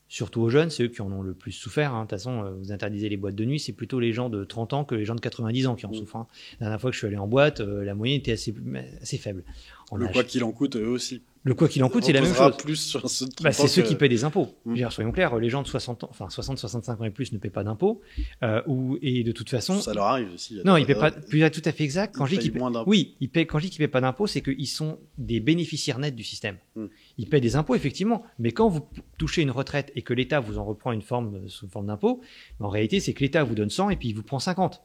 surtout aux jeunes, c'est eux qui en ont le plus souffert. De toute façon, vous interdisez les boîtes de nuit, c'est plutôt les gens de 30 ans que les gens de 90 ans qui en souffrent. La dernière fois que je suis allé en boîte, la moyenne était assez faible. Quoi qu'il en coûte, eux aussi. Le quoi qu'il en coûte, c'est la même chose. Plus sur c'est ceux qui paient des impôts. Soyons clairs, les gens de 60-65 ans et plus ne paient pas d'impôts. Et de toute façon... Ça leur arrive aussi. Non, ils ne paient pas... Plus tout à fait exact. Quand je dis qu'ils paient... Oui, quand je dis qu'ils ne paient pas d'impôts, c'est qu'ils sont des bénéficiaires nets du système. Ils paient des impôts, effectivement. Mais quand vous touchez une retraite et que l'État vous en reprend une forme sous forme d'impôt, en réalité, c'est que l'État vous donne 100 et puis il vous prend 50.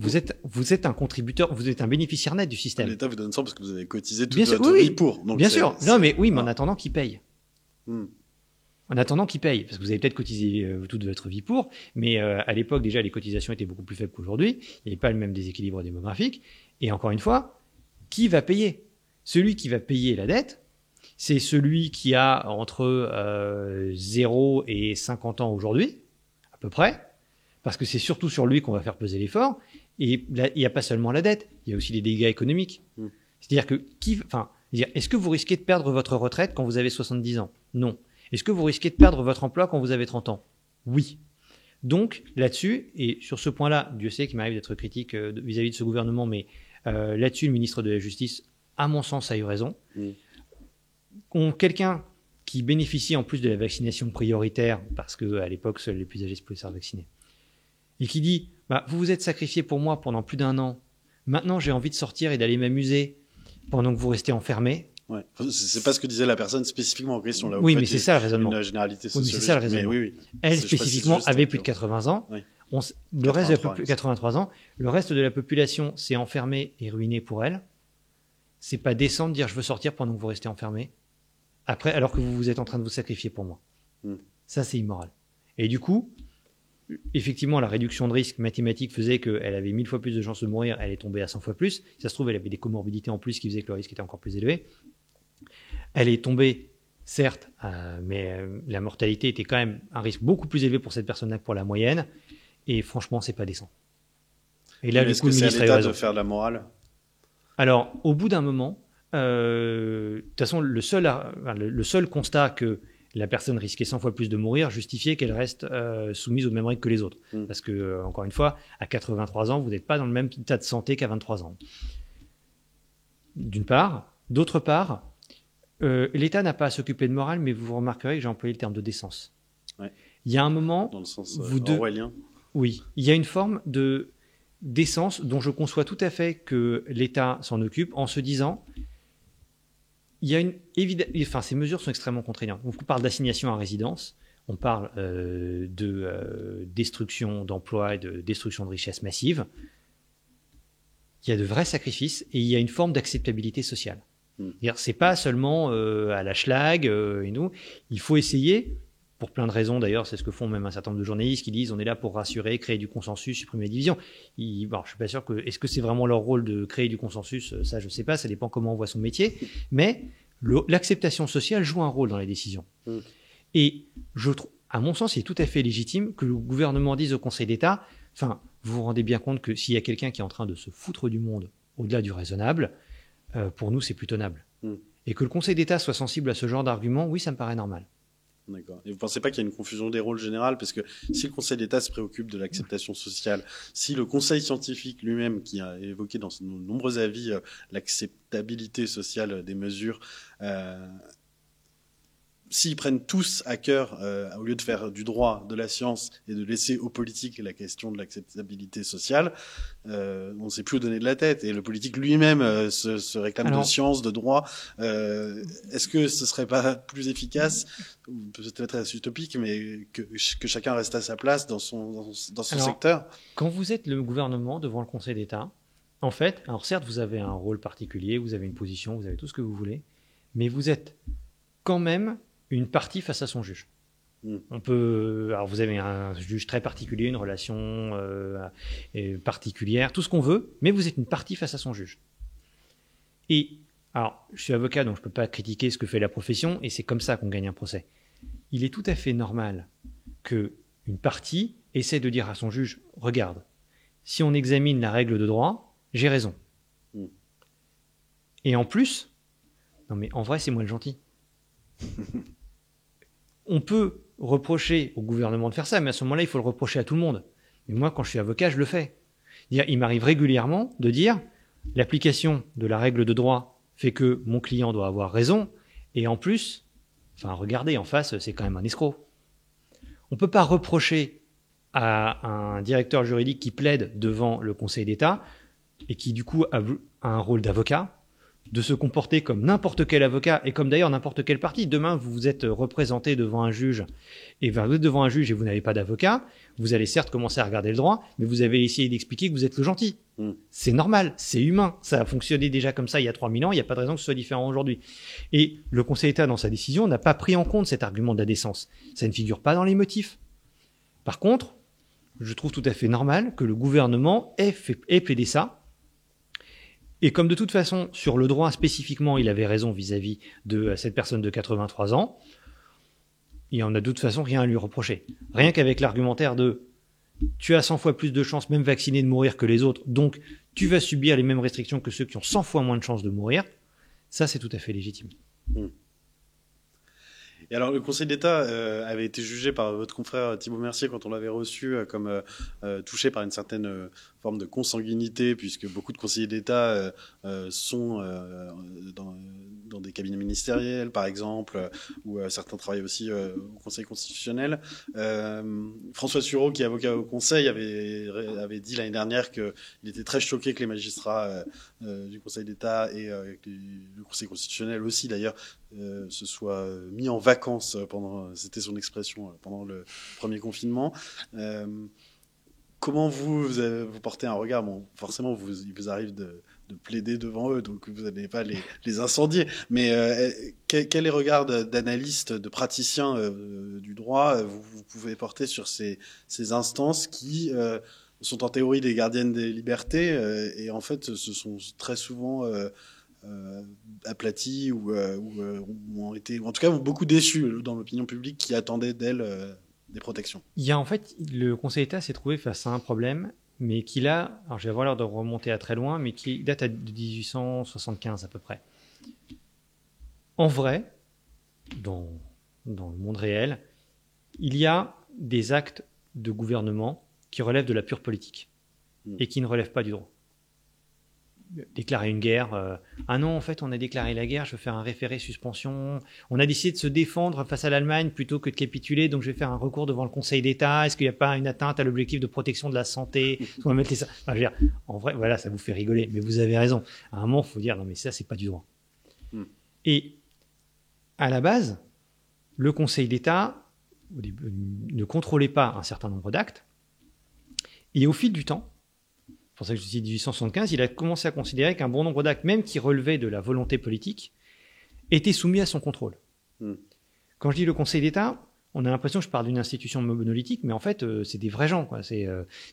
Vous êtes un contributeur, vous êtes un bénéficiaire net du système. L'État vous donne ça parce que vous avez cotisé toute votre vie pour. Donc bien sûr. Non, mais oui, mais en attendant qu'il paye. En attendant qu'il paye, parce que vous avez peut-être cotisé toute votre vie pour, mais à l'époque déjà les cotisations étaient beaucoup plus faibles qu'aujourd'hui. Il n'y avait pas le même déséquilibre démographique. Et encore une fois, qui va payer ? Celui qui va payer la dette, c'est celui qui a entre 0 et 50 ans aujourd'hui, à peu près, parce que c'est surtout sur lui qu'on va faire peser l'effort. Et là, il n'y a pas seulement la dette, il y a aussi les dégâts économiques. C'est-à-dire que, est-ce que vous risquez de perdre votre retraite quand vous avez 70 ans ? Non. Est-ce que vous risquez de perdre votre emploi quand vous avez 30 ans ? Oui. Donc, là-dessus, et sur ce point-là, Dieu sait qu'il m'arrive d'être critique vis-à-vis de ce gouvernement, mais là-dessus, le ministre de la Justice, à mon sens, a eu raison. Quelqu'un qui bénéficie en plus de la vaccination prioritaire, parce qu'à l'époque, seuls les plus âgés pouvaient se faire vacciner, et qui dit vous vous êtes sacrifié pour moi pendant plus d'1 an. Maintenant, j'ai envie de sortir et d'aller m'amuser pendant que vous restez enfermé. Ouais. C'est pas ce que disait la personne spécifiquement en question. Là, oui, mais c'est ça le raisonnement. Une généralité sociologique. Oui, mais c'est ça le raisonnement. Oui. Elle, spécifiquement, avait plus de 80 ans. Oui. Le reste de la 83 ans. Le reste de la population s'est enfermé et ruiné pour elle. C'est pas décent de dire je veux sortir pendant que vous restez enfermé. Après, alors que vous êtes en train de vous sacrifier pour moi. Ça, c'est immoral. Et du coup, effectivement, la réduction de risque mathématique faisait qu'elle avait 1000 fois plus de chances de mourir, elle est tombée à 100 fois plus. Si ça se trouve, elle avait des comorbidités en plus qui faisaient que le risque était encore plus élevé. Elle est tombée, certes, mais la mortalité était quand même un risque beaucoup plus élevé pour cette personne-là que pour la moyenne. Et franchement, c'est pas décent. Et là, du coup, le ministre a eu raison. De faire de la morale ? Alors, au bout d'un moment, de toute façon, le seul constat que la personne risquait 100 fois plus de mourir justifiait qu'elle reste soumise aux mêmes règles que les autres. Parce que, encore une fois, à 83 ans, vous n'êtes pas dans le même état de santé qu'à 23 ans. D'une part. D'autre part, l'État n'a pas à s'occuper de morale, mais vous remarquerez que j'ai employé le terme de décence. Ouais. Il y a un moment... Dans le sens orwellien. Oui, il y a une forme de décence dont je conçois tout à fait que l'État s'en occupe en se disant... Il y a ces mesures sont extrêmement contraignantes. On parle d'assignation à résidence, on parle de destruction d'emplois et de destruction de richesses massives. Il y a de vrais sacrifices et il y a une forme d'acceptabilité sociale. C'est pas seulement à la schlag et nous. Il faut essayer, pour plein de raisons d'ailleurs, c'est ce que font même un certain nombre de journalistes qui disent on est là pour rassurer, créer du consensus, supprimer les divisions. Je suis pas sûr que... Est-ce que c'est vraiment leur rôle de créer du consensus ? Ça, je sais pas, ça dépend comment on voit son métier. Mais l'acceptation sociale joue un rôle dans les décisions. Et je trouve, à mon sens, il est tout à fait légitime que le gouvernement dise au Conseil d'État, vous vous rendez bien compte que s'il y a quelqu'un qui est en train de se foutre du monde au-delà du raisonnable, pour nous, c'est plus tenable. Mm. Et que le Conseil d'État soit sensible à ce genre d'argument, oui, ça me paraît normal. D'accord. Et vous ne pensez pas qu'il y a une confusion des rôles générales? Parce que si le Conseil d'État se préoccupe de l'acceptation sociale, si le Conseil scientifique lui-même, qui a évoqué dans de nombreux avis l'acceptabilité sociale des mesures, s'ils prennent tous à cœur, au lieu de faire du droit, de la science et de laisser aux politiques la question de l'acceptabilité sociale, on ne sait plus où donner de la tête. Et le politique lui-même se réclame de science, de droit. Est-ce que ce serait pas plus efficace, peut-être assez utopique, mais que chacun reste à sa place dans son secteur? Quand vous êtes le gouvernement devant le Conseil d'État, en fait, alors certes, vous avez un rôle particulier, vous avez une position, vous avez tout ce que vous voulez, mais vous êtes quand même une partie face à son juge. Alors vous avez un juge très particulier, une relation particulière, tout ce qu'on veut, mais vous êtes une partie face à son juge. Et alors, je suis avocat, donc je ne peux pas critiquer ce que fait la profession, et c'est comme ça qu'on gagne un procès. Il est tout à fait normal qu'une partie essaie de dire à son juge, regarde, si on examine la règle de droit, j'ai raison. Et en plus, non mais en vrai, c'est moi le gentil. On peut reprocher au gouvernement de faire ça, mais à ce moment-là, il faut le reprocher à tout le monde. Mais moi, quand je suis avocat, je le fais. Il m'arrive régulièrement de dire l'application de la règle de droit fait que mon client doit avoir raison, et en plus, regardez, en face, c'est quand même un escroc. On ne peut pas reprocher à un directeur juridique qui plaide devant le Conseil d'État et qui, du coup, a un rôle d'avocat, de se comporter comme n'importe quel avocat et comme d'ailleurs n'importe quelle partie. Demain, vous êtes représenté devant un juge et vous êtes devant un juge et vous n'avez pas d'avocat. Vous allez certes commencer à regarder le droit, mais vous avez essayé d'expliquer que vous êtes le gentil. C'est normal, c'est humain. Ça a fonctionné déjà comme ça il y a 3000 ans. Il n'y a pas de raison que ce soit différent aujourd'hui. Et le Conseil d'État, dans sa décision, n'a pas pris en compte cet argument de la décence. Ça ne figure pas dans les motifs. Par contre, je trouve tout à fait normal que le gouvernement ait plaidé ça. Et comme de toute façon, sur le droit spécifiquement, il avait raison vis-à-vis de cette personne de 83 ans, il en a de toute façon rien à lui reprocher. Rien qu'avec l'argumentaire de « tu as 100 fois plus de chances, même vacciné, de mourir que les autres, donc tu vas subir les mêmes restrictions que ceux qui ont 100 fois moins de chances de mourir », ça c'est tout à fait légitime. Et alors, le Conseil d'État avait été jugé par votre confrère Thibault Mercier quand on l'avait reçu comme touché par une certaine forme de consanguinité, puisque beaucoup de conseillers d'État sont dans des cabinets ministériels, par exemple, ou certains travaillent aussi au Conseil constitutionnel. François Sureau, qui est avocat au Conseil, avait dit l'année dernière qu'il était très choqué que les magistrats du Conseil d'État et le Conseil constitutionnel aussi, d'ailleurs, se soient mis en vacances c'était son expression, pendant le premier confinement. Comment vous portez un regard? Bon, forcément, il vous arrive de plaider devant eux, donc vous n'allez pas les incendier. Mais quel est le regard d'analyste, de praticien du droit vous pouvez porter sur ces instances qui sont en théorie des gardiennes des libertés et en fait se sont très souvent aplaties ou ont été, ou en tout cas, ont beaucoup déçus dans l'opinion publique qui attendait d'elles des protections? Il y a en fait, le Conseil d'État s'est trouvé face à un problème, mais qu'il a, alors je vais avoir l'air de remonter à très loin, mais qui date de 1875 à peu près. En vrai, dans le monde réel, il y a des actes de gouvernement qui relèvent de la pure politique et qui ne relèvent pas du droit. Déclarer une guerre, ah non, en fait, on a déclaré la guerre, je vais faire un référé suspension. On a décidé de se défendre face à l'Allemagne plutôt que de capituler, donc je vais faire un recours devant le Conseil d'État. Est-ce qu'il n'y a pas une atteinte à l'objectif de protection de la santé? On va mettre les... enfin, je veux dire, en vrai, voilà, ça vous fait rigoler, mais vous avez raison. À un moment, il faut dire, non, mais ça, c'est pas du droit. Et à la base, le Conseil d'État ne contrôlait pas un certain nombre d'actes, et au fil du temps, c'est pour ça que je dis 1875, il a commencé à considérer qu'un bon nombre d'actes, même qui relevaient de la volonté politique, étaient soumis à son contrôle. Quand je dis le Conseil d'État, On a l'impression que je parle d'une institution monolithique, mais en fait, c'est des vrais gens, quoi. C'est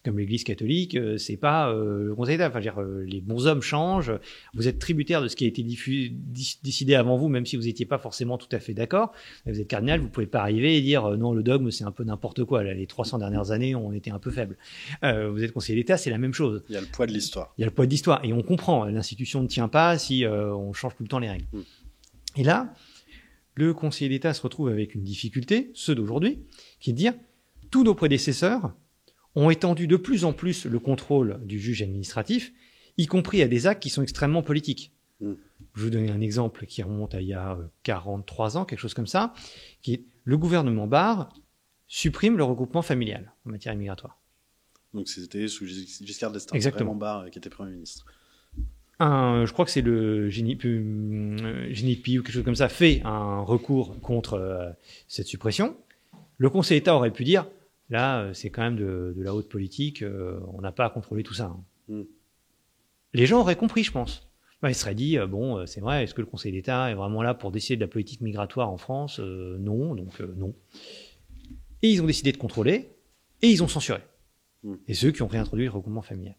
comme l'Église catholique, c'est pas le Conseil d'État. Enfin, je veux dire, les bons hommes changent. Vous êtes tributaire de ce qui a été décidé avant vous, même si vous n'étiez pas forcément tout à fait d'accord. Vous êtes cardinal, vous pouvez pas arriver et dire non, le dogme, c'est un peu n'importe quoi. Là, les 300 dernières années ont été un peu faibles. Vous êtes conseiller d'État, c'est la même chose. Il y a le poids de l'histoire. Il y a le poids de l'histoire. Et on comprend, l'institution ne tient pas si on change tout le temps les règles. Et là, le conseiller d'État se retrouve avec une difficulté, ceux d'aujourd'hui, qui est de dire tous nos prédécesseurs ont étendu de plus en plus le contrôle du juge administratif, y compris à des actes qui sont extrêmement politiques. Je vais vous donner un exemple qui remonte à il y a 43 ans, quelque chose comme ça, qui est le gouvernement Barre supprime le regroupement familial en matière immigratoire. Donc c'était sous Giscard d'Estaing, exactement. vraiment Barre qui était Premier ministre. Je crois que c'est le GNIPI ou quelque chose comme ça, fait un recours contre cette suppression. Le Conseil d'État aurait pu dire, là, c'est quand même de la haute politique, on n'a pas à contrôler tout ça. Les gens auraient compris, je pense. Ils se seraient dit, bon, c'est vrai, est-ce que le Conseil d'État est vraiment là pour décider de la politique migratoire en France? Non, donc non. Et ils ont décidé de contrôler, et ils ont censuré. Et ceux qui ont réintroduit le regroupement familial.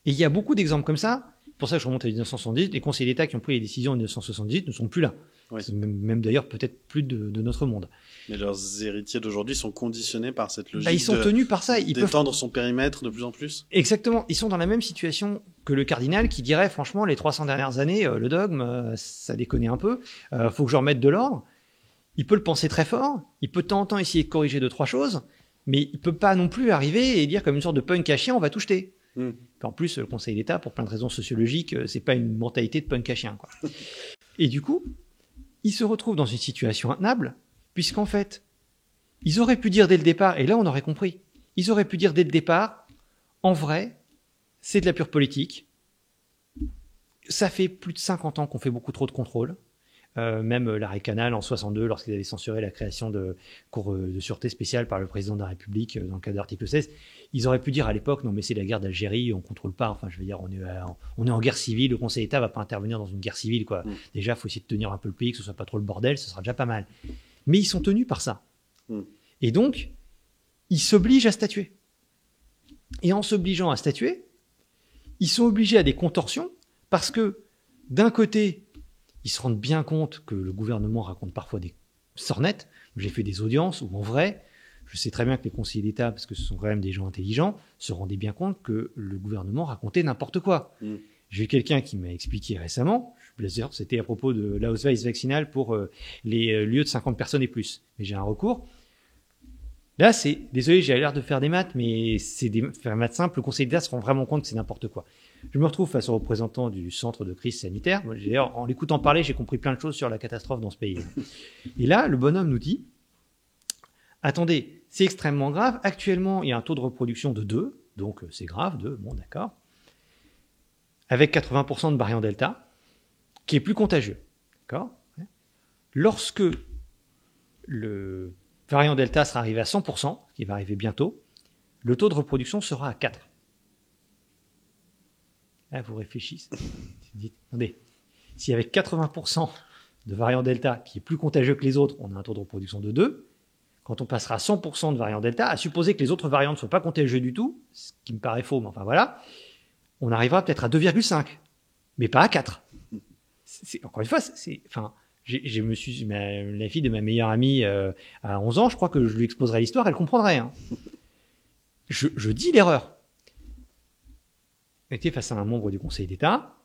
Et il y a beaucoup d'exemples comme ça. Pour ça que je remonte à 1978. Les conseillers d'État qui ont pris les décisions en 1978 ne sont plus là. Oui. C'est même d'ailleurs peut-être plus de notre monde. Mais leurs héritiers d'aujourd'hui sont conditionnés par cette logique. Ils sont tenus par ça. D'étendre son périmètre de plus en plus. Exactement. Ils sont dans la même situation que le cardinal qui dirait franchement les 300 dernières années, le dogme, ça déconne un peu. Faut que je remette de l'ordre. Il peut le penser très fort. Il peut de temps en temps essayer de corriger 2-3 choses. Mais il peut pas non plus arriver et dire comme une sorte de punk à chien, on va tout jeter. En plus, le Conseil d'État, pour plein de raisons sociologiques, c'est pas une mentalité de punk à chien, quoi. Et du coup, ils se retrouvent dans une situation intenable, puisqu'en fait, ils auraient pu dire dès le départ, et là on aurait compris, ils auraient pu dire dès le départ, en vrai, c'est de la pure politique. Ça fait plus de 50 ans qu'on fait beaucoup trop de contrôles. Même l'arrêt Canal en 62, lorsqu'ils avaient censuré la création de cours de sûreté spéciale par le président de la République dans le cadre de l'article 16, ils auraient pu dire à l'époque, non mais c'est la guerre d'Algérie, on contrôle pas, enfin je veux dire, on est en guerre civile, le Conseil d'État va pas intervenir dans une guerre civile, quoi. Déjà, il faut essayer de tenir un peu le pays, que ce soit pas trop le bordel, ce sera déjà pas mal. Mais ils sont tenus par ça. Et donc, ils s'obligent à statuer. Et en s'obligeant à statuer, ils sont obligés à des contorsions, parce que, d'un côté, ils se rendent bien compte que le gouvernement raconte parfois des sornettes. J'ai fait des audiences où, en vrai, je sais très bien que les conseillers d'État, parce que ce sont quand même des gens intelligents, se rendaient bien compte que le gouvernement racontait n'importe quoi. J'ai eu quelqu'un qui m'a expliqué récemment, c'était à propos de l'Ausweis vaccinal pour les lieux de 50 personnes et plus. Mais j'ai un recours. Là, désolé, j'ai l'air de faire des maths, mais c'est des maths simples. Le conseil d'État se rend vraiment compte que c'est n'importe quoi. Je me retrouve face au représentant du centre de crise sanitaire. D'ailleurs, en l'écoutant parler, j'ai compris plein de choses sur la catastrophe dans ce pays. Et là, le bonhomme nous dit, attendez, c'est extrêmement grave. Actuellement, il y a un taux de reproduction de 2, donc c'est grave, 2, bon d'accord, avec 80% de variant Delta, qui est plus contagieux. D'accord ? Lorsque le variant Delta sera arrivé à 100%, qui va arriver bientôt, le taux de reproduction sera à 4. Là, vous réfléchissez. Vous dites, attendez, si avec 80% de variant Delta, qui est plus contagieux que les autres, on a un taux de reproduction de 2, quand on passera à 100% de variant Delta, à supposer que les autres variants ne soient pas contagieux du tout, ce qui me paraît faux, mais enfin voilà, on arrivera peut-être à 2,5, mais pas à 4. Encore une fois, la fille de ma meilleure amie à 11 ans, je crois que je lui exposerai l'histoire, elle comprendrait. Hein. Je dis l'erreur. Elle était face à un membre du Conseil d'État,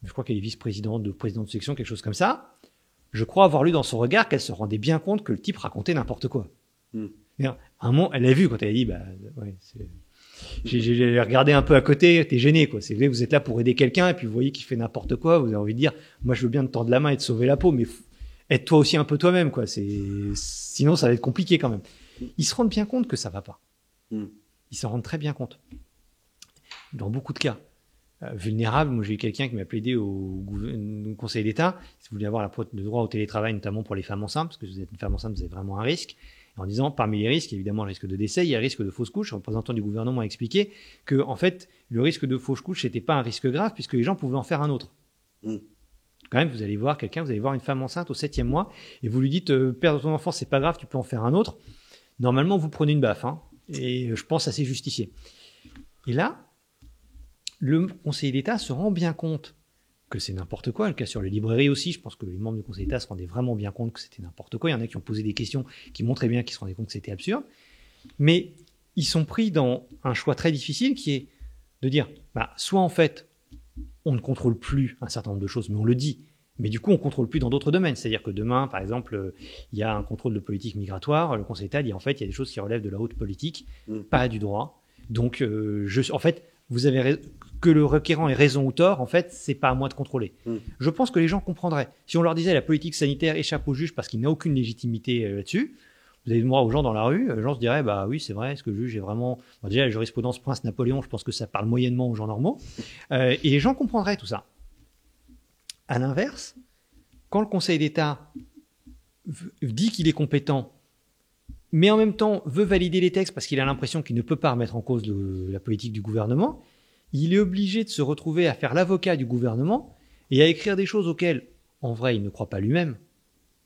je crois qu'elle est vice-présidente de section, quelque chose comme ça. Je crois avoir lu dans son regard qu'elle se rendait bien compte que le type racontait n'importe quoi. À un moment, elle a vu quand elle a dit, j'ai regardé un peu à côté, t'es gêné, quoi. Vous êtes là pour aider quelqu'un, et puis vous voyez qu'il fait n'importe quoi, vous avez envie de dire, moi je veux bien te tendre la main et te sauver la peau, mais aide-toi aussi un peu toi-même, quoi. Sinon ça va être compliqué quand même. Ils se rendent bien compte que ça va pas. Ils s'en rendent très bien compte. Dans beaucoup de cas. Vulnérable, moi j'ai eu quelqu'un qui m'a plaidé au Conseil d'État, si vous voulez avoir le droit au télétravail, notamment pour les femmes enceintes, parce que vous êtes une femme enceinte, vous avez vraiment un risque. En disant, parmi les risques, évidemment, le risque de décès, il y a le risque de fausse couche. Le représentant du gouvernement a expliqué que, en fait, le risque de fausse couche, c'était pas un risque grave, puisque les gens pouvaient en faire un autre. Quand même, vous allez voir quelqu'un, vous allez voir une femme enceinte au 7e mois, et vous lui dites perdre ton enfant, c'est pas grave, tu peux en faire un autre. Normalement, vous prenez une baffe, hein, et je pense assez justifié. Et là, le Conseil d'État se rend bien compte que c'est n'importe quoi. Le cas sur les librairies aussi, je pense que les membres du Conseil d'État se rendaient vraiment bien compte que c'était n'importe quoi. Il y en a qui ont posé des questions qui montraient bien qu'ils se rendaient compte que c'était absurde. Mais ils sont pris dans un choix très difficile qui est de dire, soit en fait, on ne contrôle plus un certain nombre de choses, mais on le dit. Mais du coup, on ne contrôle plus dans d'autres domaines. C'est-à-dire que demain, par exemple, il y a un contrôle de politique migratoire. Le Conseil d'État dit, en fait, il y a des choses qui relèvent de la haute politique, pas du droit. Donc, en fait, vous avez que le requérant ait raison ou tort, en fait, c'est pas à moi de contrôler. Je pense que les gens comprendraient. Si on leur disait la politique sanitaire échappe au juge parce qu'il n'a aucune légitimité là-dessus, vous allez voir aux gens dans la rue, les gens se diraient, oui, c'est vrai, est-ce que le juge est vraiment... Bon, déjà, la jurisprudence Prince Napoléon, je pense que ça parle moyennement aux gens normaux. Et les gens comprendraient tout ça. À l'inverse, quand le Conseil d'État dit qu'il est compétent, mais en même temps veut valider les textes parce qu'il a l'impression qu'il ne peut pas remettre en cause la politique du gouvernement, il est obligé de se retrouver à faire l'avocat du gouvernement et à écrire des choses auxquelles, en vrai, il ne croit pas lui-même.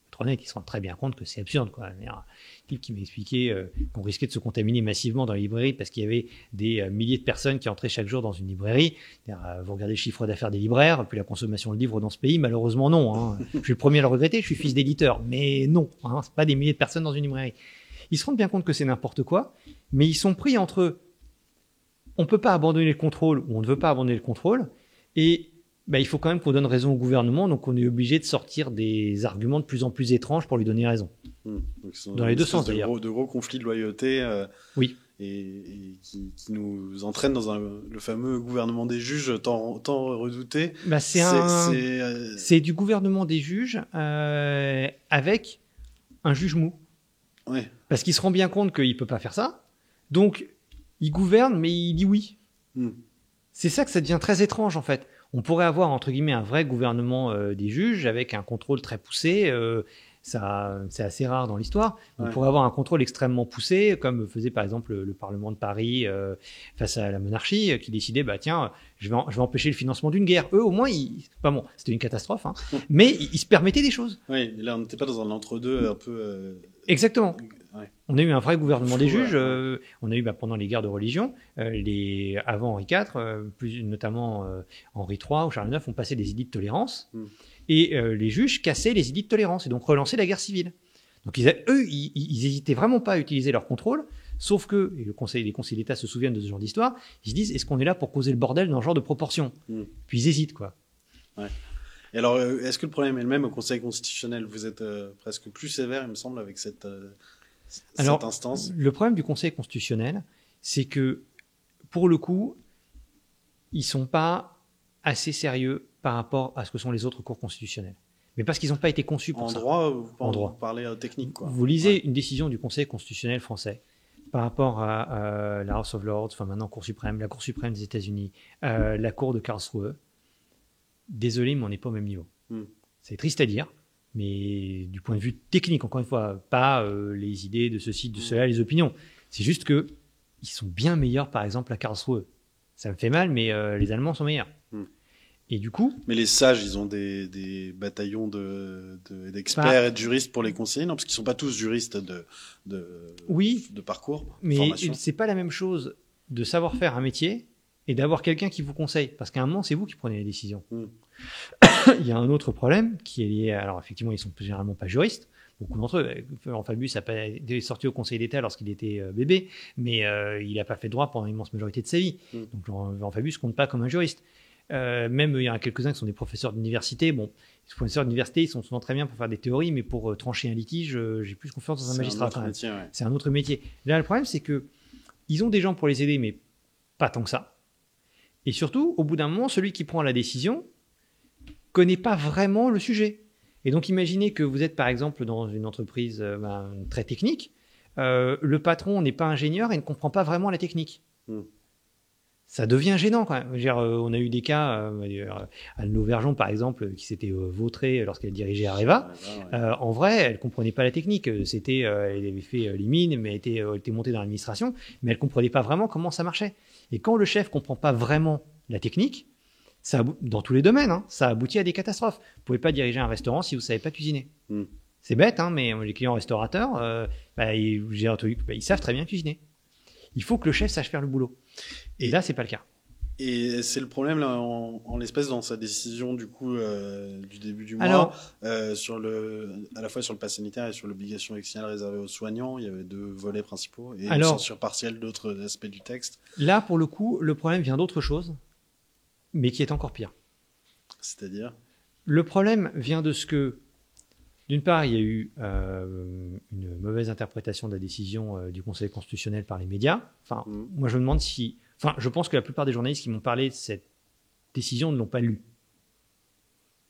Être honnête, il se rend très bien compte que c'est absurde, quoi. Un type qui m'a expliqué qu'on risquait de se contaminer massivement dans les librairies parce qu'il y avait des milliers de personnes qui entraient chaque jour dans une librairie. Vous regardez le chiffre d'affaires des libraires, puis la consommation de livres dans ce pays, malheureusement non. Hein. Je suis le premier à le regretter, je suis fils d'éditeur, mais non, hein, c'est pas des milliers de personnes dans une librairie. Ils se rendent bien compte que c'est n'importe quoi, mais ils sont pris entre on ne peut pas abandonner le contrôle ou on ne veut pas abandonner le contrôle, et il faut quand même qu'on donne raison au gouvernement, donc on est obligé de sortir des arguments de plus en plus étranges pour lui donner raison. Dans les deux sens, d'ailleurs. De gros conflits de loyauté oui. et qui nous entraînent dans le fameux gouvernement des juges tant redouté. C'est du gouvernement des juges avec un juge mou. Ouais. Parce qu'il se rend bien compte qu'il ne peut pas faire ça. Donc, il gouverne, mais il dit oui. C'est ça que ça devient très étrange, en fait. On pourrait avoir, entre guillemets, un vrai gouvernement des juges avec un contrôle très poussé. Ça, c'est assez rare dans l'histoire. On pourrait avoir un contrôle extrêmement poussé, comme faisait par exemple le Parlement de Paris face à la monarchie, qui décidait, tiens, je vais empêcher le financement d'une guerre. Eux, au moins, c'était une catastrophe, hein, mais ils se permettaient des choses. Oui, et là, on n'était pas dans un entre-deux un peu... Exactement. Ouais. On a eu un vrai gouvernement des juges. On a eu pendant les guerres de religion, avant Henri IV, notamment Henri III ou Charles IX, ont passé des édits de tolérance. Et les juges cassaient les édits de tolérance et donc relançaient la guerre civile. Donc ils n'hésitaient vraiment pas à utiliser leur contrôle, sauf que, et les conseils d'État se souviennent de ce genre d'histoire, ils se disent, est-ce qu'on est là pour causer le bordel dans ce genre de proportion ? Puis ils hésitent, quoi. Ouais. Et alors, est-ce que le problème est le même au Conseil constitutionnel ? Vous êtes presque plus sévère, il me semble, avec cette instance. Le problème du Conseil constitutionnel, c'est que, pour le coup, ils ne sont pas assez sérieux par rapport à ce que sont les autres cours constitutionnels. Mais parce qu'ils n'ont pas été conçus pour ça. En droit, vous parlez technique, quoi. Vous lisez une décision du Conseil constitutionnel français par rapport à la House of Lords, enfin maintenant Cour suprême, la Cour suprême des États-Unis, la Cour de Karlsruhe. Désolé, mais on n'est pas au même niveau. C'est triste à dire, mais du point de vue technique, encore une fois, pas les idées de ceci, de cela, les opinions. C'est juste que ils sont bien meilleurs, par exemple, à Karlsruhe. Ça me fait mal, mais les Allemands sont meilleurs. Et du coup... Mais les sages, ils ont des bataillons d'experts et de juristes pour les conseiller, non ? Parce qu'ils ne sont pas tous juristes de parcours, mais formation. C'est pas la même chose de savoir faire un métier et d'avoir quelqu'un qui vous conseille. Parce qu'à un moment, c'est vous qui prenez les décisions. Il y a un autre problème qui est lié... Alors, effectivement, ils ne sont généralement pas juristes. Beaucoup d'entre eux. Florent Fabius n'a pas été sorti au Conseil d'État lorsqu'il était bébé, mais il n'a pas fait de droit pendant l'immense majorité de sa vie. Donc, Florent Fabius ne compte pas comme un juriste. Même il y en a quelques-uns qui sont des professeurs d'université. Bon, les professeurs d'université, ils sont souvent très bien pour faire des théories, mais pour trancher un litige, j'ai plus confiance dans un magistrat. C'est un autre métier. Là, le problème, c'est que ils ont des gens pour les aider, mais pas tant que ça. Et surtout, au bout d'un moment, celui qui prend la décision connaît pas vraiment le sujet. Et donc, imaginez que vous êtes, par exemple, dans une entreprise très technique. Le patron n'est pas ingénieur et ne comprend pas vraiment la technique. Ça devient gênant quand même. Je veux dire, on a eu des cas, Anne Lauvergeon par exemple, qui s'était vautrée lorsqu'elle dirigeait Areva. En vrai, elle comprenait pas la technique. Elle avait fait les mines, mais elle était montée dans l'administration, mais elle comprenait pas vraiment comment ça marchait. Et quand le chef comprend pas vraiment la technique, dans tous les domaines, hein, ça aboutit à des catastrophes. Vous pouvez pas diriger un restaurant si vous savez pas cuisiner. C'est bête, hein, mais les clients restaurateurs, ils savent très bien cuisiner. Il faut que le chef sache faire le boulot. Et là, c'est pas le cas. Et c'est le problème là, en l'espèce dans sa décision du coup du début du mois, à la fois sur le pass sanitaire et sur l'obligation vaccinale réservée aux soignants. Il y avait 2 volets principaux et une censure partielle d'autres aspects du texte. Là, pour le coup, le problème vient d'autre chose, mais qui est encore pire. C'est-à-dire ? Le problème vient de ce que, d'une part, il y a eu une mauvaise interprétation de la décision du Conseil constitutionnel par les médias. Enfin, moi, je me demande si... Enfin, je pense que la plupart des journalistes qui m'ont parlé de cette décision ne l'ont pas lue.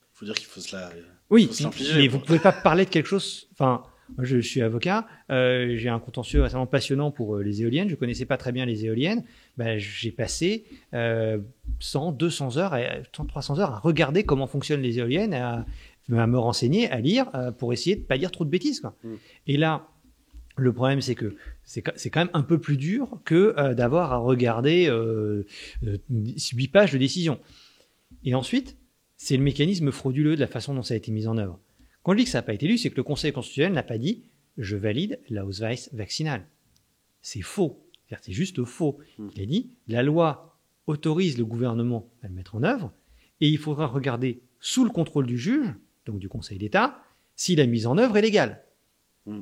Il faut dire qu'il faut se la... Oui, mais vous ne pouvez pas parler de quelque chose... Enfin, moi, je suis avocat, j'ai un contentieux récemment passionnant pour les éoliennes. Je ne connaissais pas très bien les éoliennes. J'ai passé 100, 200 heures, 300 heures à regarder comment fonctionnent les éoliennes, à me renseigner, à lire, pour essayer de ne pas dire trop de bêtises, quoi. Et là, le problème, c'est que c'est quand même un peu plus dur que d'avoir à regarder 8 pages de décision. Et ensuite, c'est le mécanisme frauduleux de la façon dont ça a été mis en œuvre. Quand je dis que ça n'a pas été lu, c'est que le Conseil constitutionnel n'a pas dit « je valide l'Ausweis vaccinal ». C'est faux. C'est juste faux. Il a dit « la loi autorise le gouvernement à le mettre en œuvre et il faudra regarder sous le contrôle du juge, donc du Conseil d'État, si la mise en œuvre est légale ».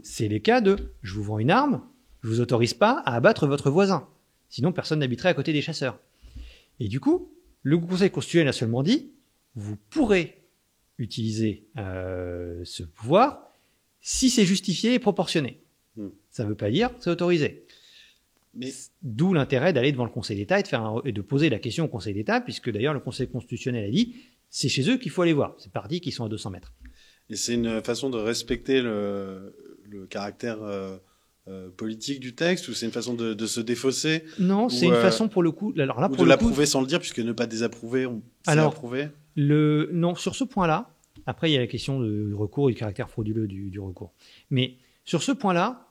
C'est les cas de « je vous vends une arme, je ne vous autorise pas à abattre votre voisin. Sinon, personne n'habiterait à côté des chasseurs. » Et du coup, le Conseil constitutionnel a seulement dit « vous pourrez utiliser ce pouvoir si c'est justifié et proportionné. » Ça ne veut pas dire c'est autorisé. Mais d'où l'intérêt d'aller devant le Conseil d'État et de poser la question au Conseil d'État, puisque d'ailleurs le Conseil constitutionnel a dit c'est chez eux qu'il faut aller voir. C'est par dit qu'ils sont à 200 mètres. Et c'est une façon de respecter le caractère politique du texte, ou c'est une façon de se défausser? Non, c'est une façon pour le coup. Alors là, ou de l'approuver sans le dire, puisque ne pas désapprouver, c'est approuver. Non, sur ce point-là, après il y a la question du recours et du caractère frauduleux du recours. Mais sur ce point-là,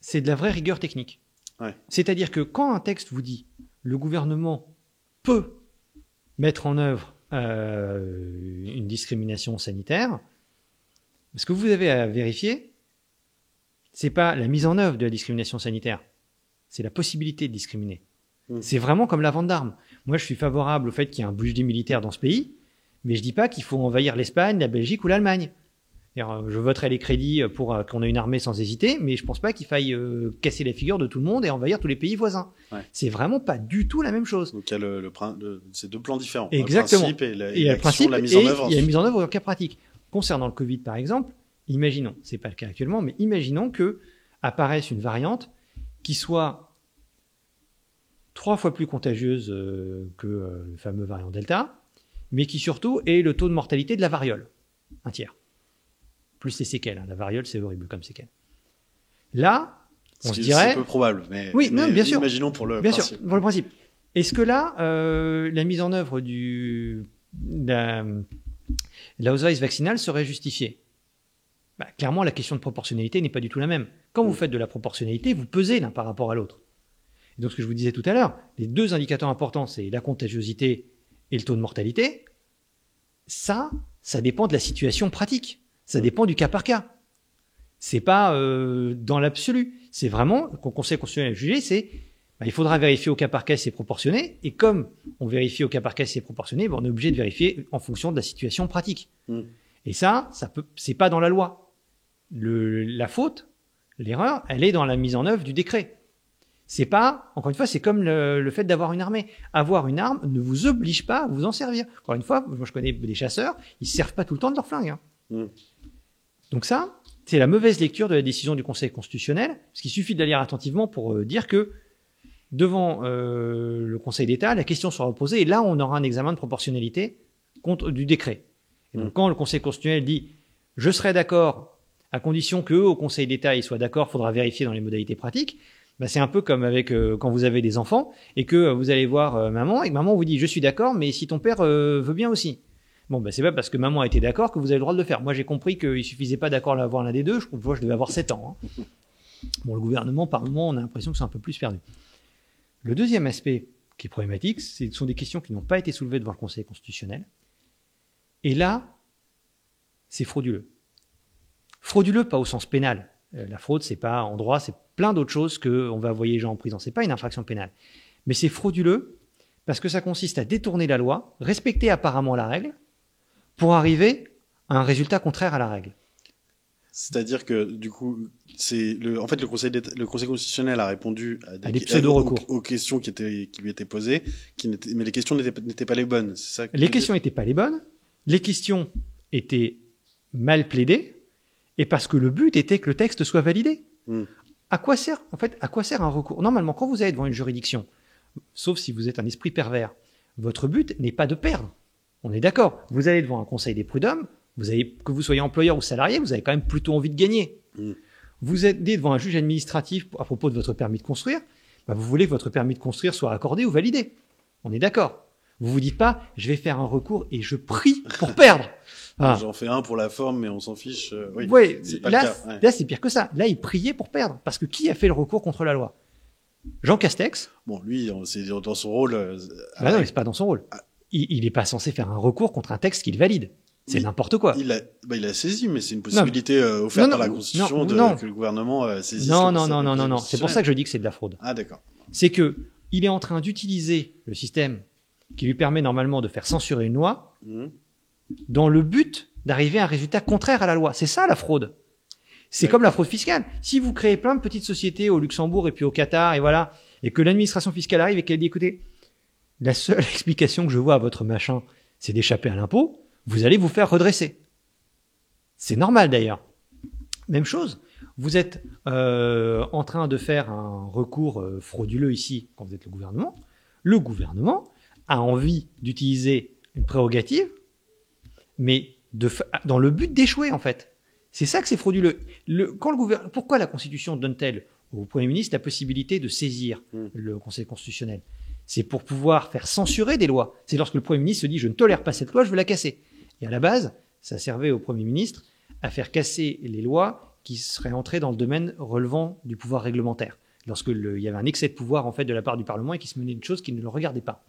c'est de la vraie rigueur technique. Ouais. C'est-à-dire que quand un texte vous dit le gouvernement peut mettre en œuvre une discrimination sanitaire, ce que vous avez à vérifier, c'est pas la mise en œuvre de la discrimination sanitaire, c'est la possibilité de discriminer. C'est vraiment comme la vente d'armes. Moi, je suis favorable au fait qu'il y ait un boucher militaire dans ce pays, mais je dis pas qu'il faut envahir l'Espagne, la Belgique ou l'Allemagne. Je voterai les crédits pour qu'on ait une armée sans hésiter, mais je pense pas qu'il faille casser la figure de tout le monde et envahir tous les pays voisins. Ouais. C'est vraiment pas du tout la même chose. Donc il y a ces 2 plans différents. Exactement. Le principe et le principe la mise en œuvre. Il y a la mise en œuvre au cas pratique. Concernant le Covid, par exemple, imaginons, c'est pas le cas actuellement, mais imaginons que apparaisse une variante qui soit 3 fois plus contagieuse que le fameux variant Delta, mais qui surtout ait le taux de mortalité de la variole, 1 tiers. Plus les séquelles. La variole, c'est horrible comme séquelle. Là, on se dirait... C'est peu probable, mais, oui, non, bien sûr. Imaginons pour le bien principe. Sûr, pour le principe. Est-ce que là, la mise en œuvre l'Ausweis vaccinal serait justifiée? Clairement, la question de proportionnalité n'est pas du tout la même. Quand vous faites de la proportionnalité, vous pesez l'un par rapport à l'autre. Et donc, ce que je vous disais tout à l'heure, les 2 indicateurs importants, c'est la contagiosité et le taux de mortalité. Ça dépend de la situation pratique. Ça dépend du cas par cas. C'est pas dans l'absolu. C'est vraiment, quand le Conseil constitutionnel a jugé, il faudra vérifier au cas par cas si c'est proportionné. Et comme on vérifie au cas par cas si c'est proportionné, on est obligé de vérifier en fonction de la situation pratique. Et c'est pas dans la loi. La faute, l'erreur, elle est dans la mise en œuvre du décret. C'est pas, encore une fois, c'est comme le fait d'avoir une armée. Avoir une arme ne vous oblige pas à vous en servir. Encore une fois, moi je connais des chasseurs, ils se servent pas tout le temps de leur flingue. Donc ça, c'est la mauvaise lecture de la décision du Conseil constitutionnel, parce qu'il suffit de la lire attentivement pour dire que devant le Conseil d'État, la question sera posée, et là on aura un examen de proportionnalité du décret. Et donc quand le Conseil constitutionnel dit « je serai d'accord à condition qu'eux, au Conseil d'État, ils soient d'accord, il faudra vérifier dans les modalités pratiques », c'est un peu comme avec quand vous avez des enfants et que vous allez voir maman, et que maman vous dit « je suis d'accord, mais si ton père veut bien aussi ». Bon, c'est pas parce que maman a été d'accord que vous avez le droit de le faire. Moi, j'ai compris qu'il suffisait pas d'accord d'avoir l'un des deux. Je devais avoir 7 ans. Bon, le gouvernement, par moment, on a l'impression que c'est un peu plus perdu. Le deuxième aspect qui est problématique, ce sont des questions qui n'ont pas été soulevées devant le Conseil constitutionnel. Et là, c'est frauduleux. Frauduleux, pas au sens pénal. La fraude, c'est pas en droit, c'est plein d'autres choses qu'on va envoyer les gens en prison. C'est pas une infraction pénale. Mais c'est frauduleux parce que ça consiste à détourner la loi, respecter apparemment la règle, pour arriver à un résultat contraire à la règle. C'est-à-dire que, du coup, en fait, le Conseil constitutionnel a répondu à des pseudo-recours aux questions qui lui étaient posées, mais les questions n'étaient pas les bonnes. C'est ça les questions n'étaient pas les bonnes. Les questions étaient mal plaidées, et parce que le but était que le texte soit validé. À quoi sert un recours? Normalement, quand vous allez devant une juridiction, sauf si vous êtes un esprit pervers, votre but n'est pas de perdre. On est d'accord. Vous allez devant un conseil des prud'hommes, que vous soyez employeur ou salarié, vous avez quand même plutôt envie de gagner. Vous êtes devant un juge administratif à propos de votre permis de construire, vous voulez que votre permis de construire soit accordé ou validé. On est d'accord. Vous vous dites pas, je vais faire un recours et je prie pour perdre. J'en fais un pour la forme, mais on s'en fiche. Oui, c'est pas le cas. Là, c'est pire que ça. Là, il priait pour perdre. Parce que qui a fait le recours contre la loi? Jean Castex. Bon, lui, c'est dans son rôle. Non, c'est pas dans son rôle. Il n'est pas censé faire un recours contre un texte qu'il valide. C'est n'importe quoi. Il a saisi, mais c'est une possibilité offerte par la Constitution que le gouvernement saisisse. Non. C'est pour ça que je dis que c'est de la fraude. Ah, d'accord. C'est que il est en train d'utiliser le système qui lui permet normalement de faire censurer une loi dans le but d'arriver à un résultat contraire à la loi. C'est ça la fraude. C'est comme la fraude fiscale. Si vous créez plein de petites sociétés au Luxembourg et puis au Qatar et que l'administration fiscale arrive et qu'elle dit écoutez, la seule explication que je vois à votre machin, c'est d'échapper à l'impôt, vous allez vous faire redresser. C'est normal d'ailleurs. Même chose, vous êtes en train de faire un recours frauduleux ici quand vous êtes le gouvernement. Le gouvernement a envie d'utiliser une prérogative, mais dans le but d'échouer en fait. C'est ça que c'est frauduleux. Pourquoi la Constitution donne-t-elle au Premier ministre la possibilité de saisir le Conseil constitutionnel? C'est pour pouvoir faire censurer des lois. C'est lorsque le Premier ministre se dit « je ne tolère pas cette loi, je veux la casser ». Et à la base, ça servait au Premier ministre à faire casser les lois qui seraient entrées dans le domaine relevant du pouvoir réglementaire. Lorsqu'il y avait un excès de pouvoir en fait de la part du Parlement et qui se menait une chose qui ne le regardait pas.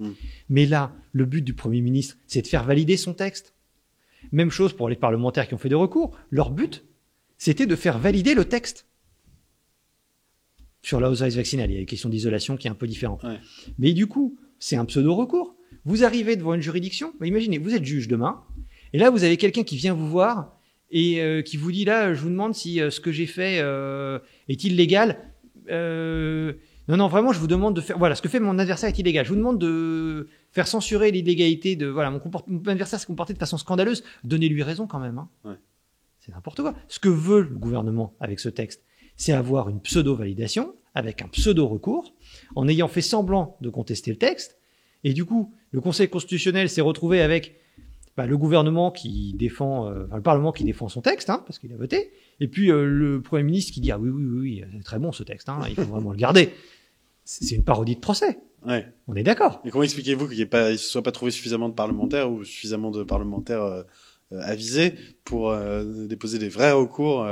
Mais là, le but du Premier ministre, c'est de faire valider son texte. Même chose pour les parlementaires qui ont fait des recours. Leur but, c'était de faire valider le texte. Sur la hausse vaccinale, il y a une question d'isolation qui est un peu différente. Ouais. Mais du coup, c'est un pseudo-recours. Vous arrivez devant une juridiction, imaginez, vous êtes juge demain, et là, vous avez quelqu'un qui vient vous voir et qui vous dit, là, je vous demande si ce que j'ai fait est illégal. Non, vraiment, je vous demande de faire... Voilà, ce que fait mon adversaire est illégal. Je vous demande de faire censurer l'illégalité de... Voilà, mon adversaire s'est comporté de façon scandaleuse. Donnez-lui raison quand même. Ouais. C'est n'importe quoi. Ce que veut le gouvernement avec ce texte, c'est avoir une pseudo-validation avec un pseudo-recours, en ayant fait semblant de contester le texte. Et du coup, le Conseil constitutionnel s'est retrouvé avec le gouvernement qui défend... le Parlement qui défend son texte, parce qu'il a voté, et puis le Premier ministre qui dit « Ah oui, c'est très bon ce texte, il faut vraiment le garder ». C'est une parodie de procès. Ouais. On est d'accord. Et comment expliquez-vous qu'il ne soit pas trouvé suffisamment de parlementaires ou suffisamment de parlementaires avisés pour déposer des vrais recours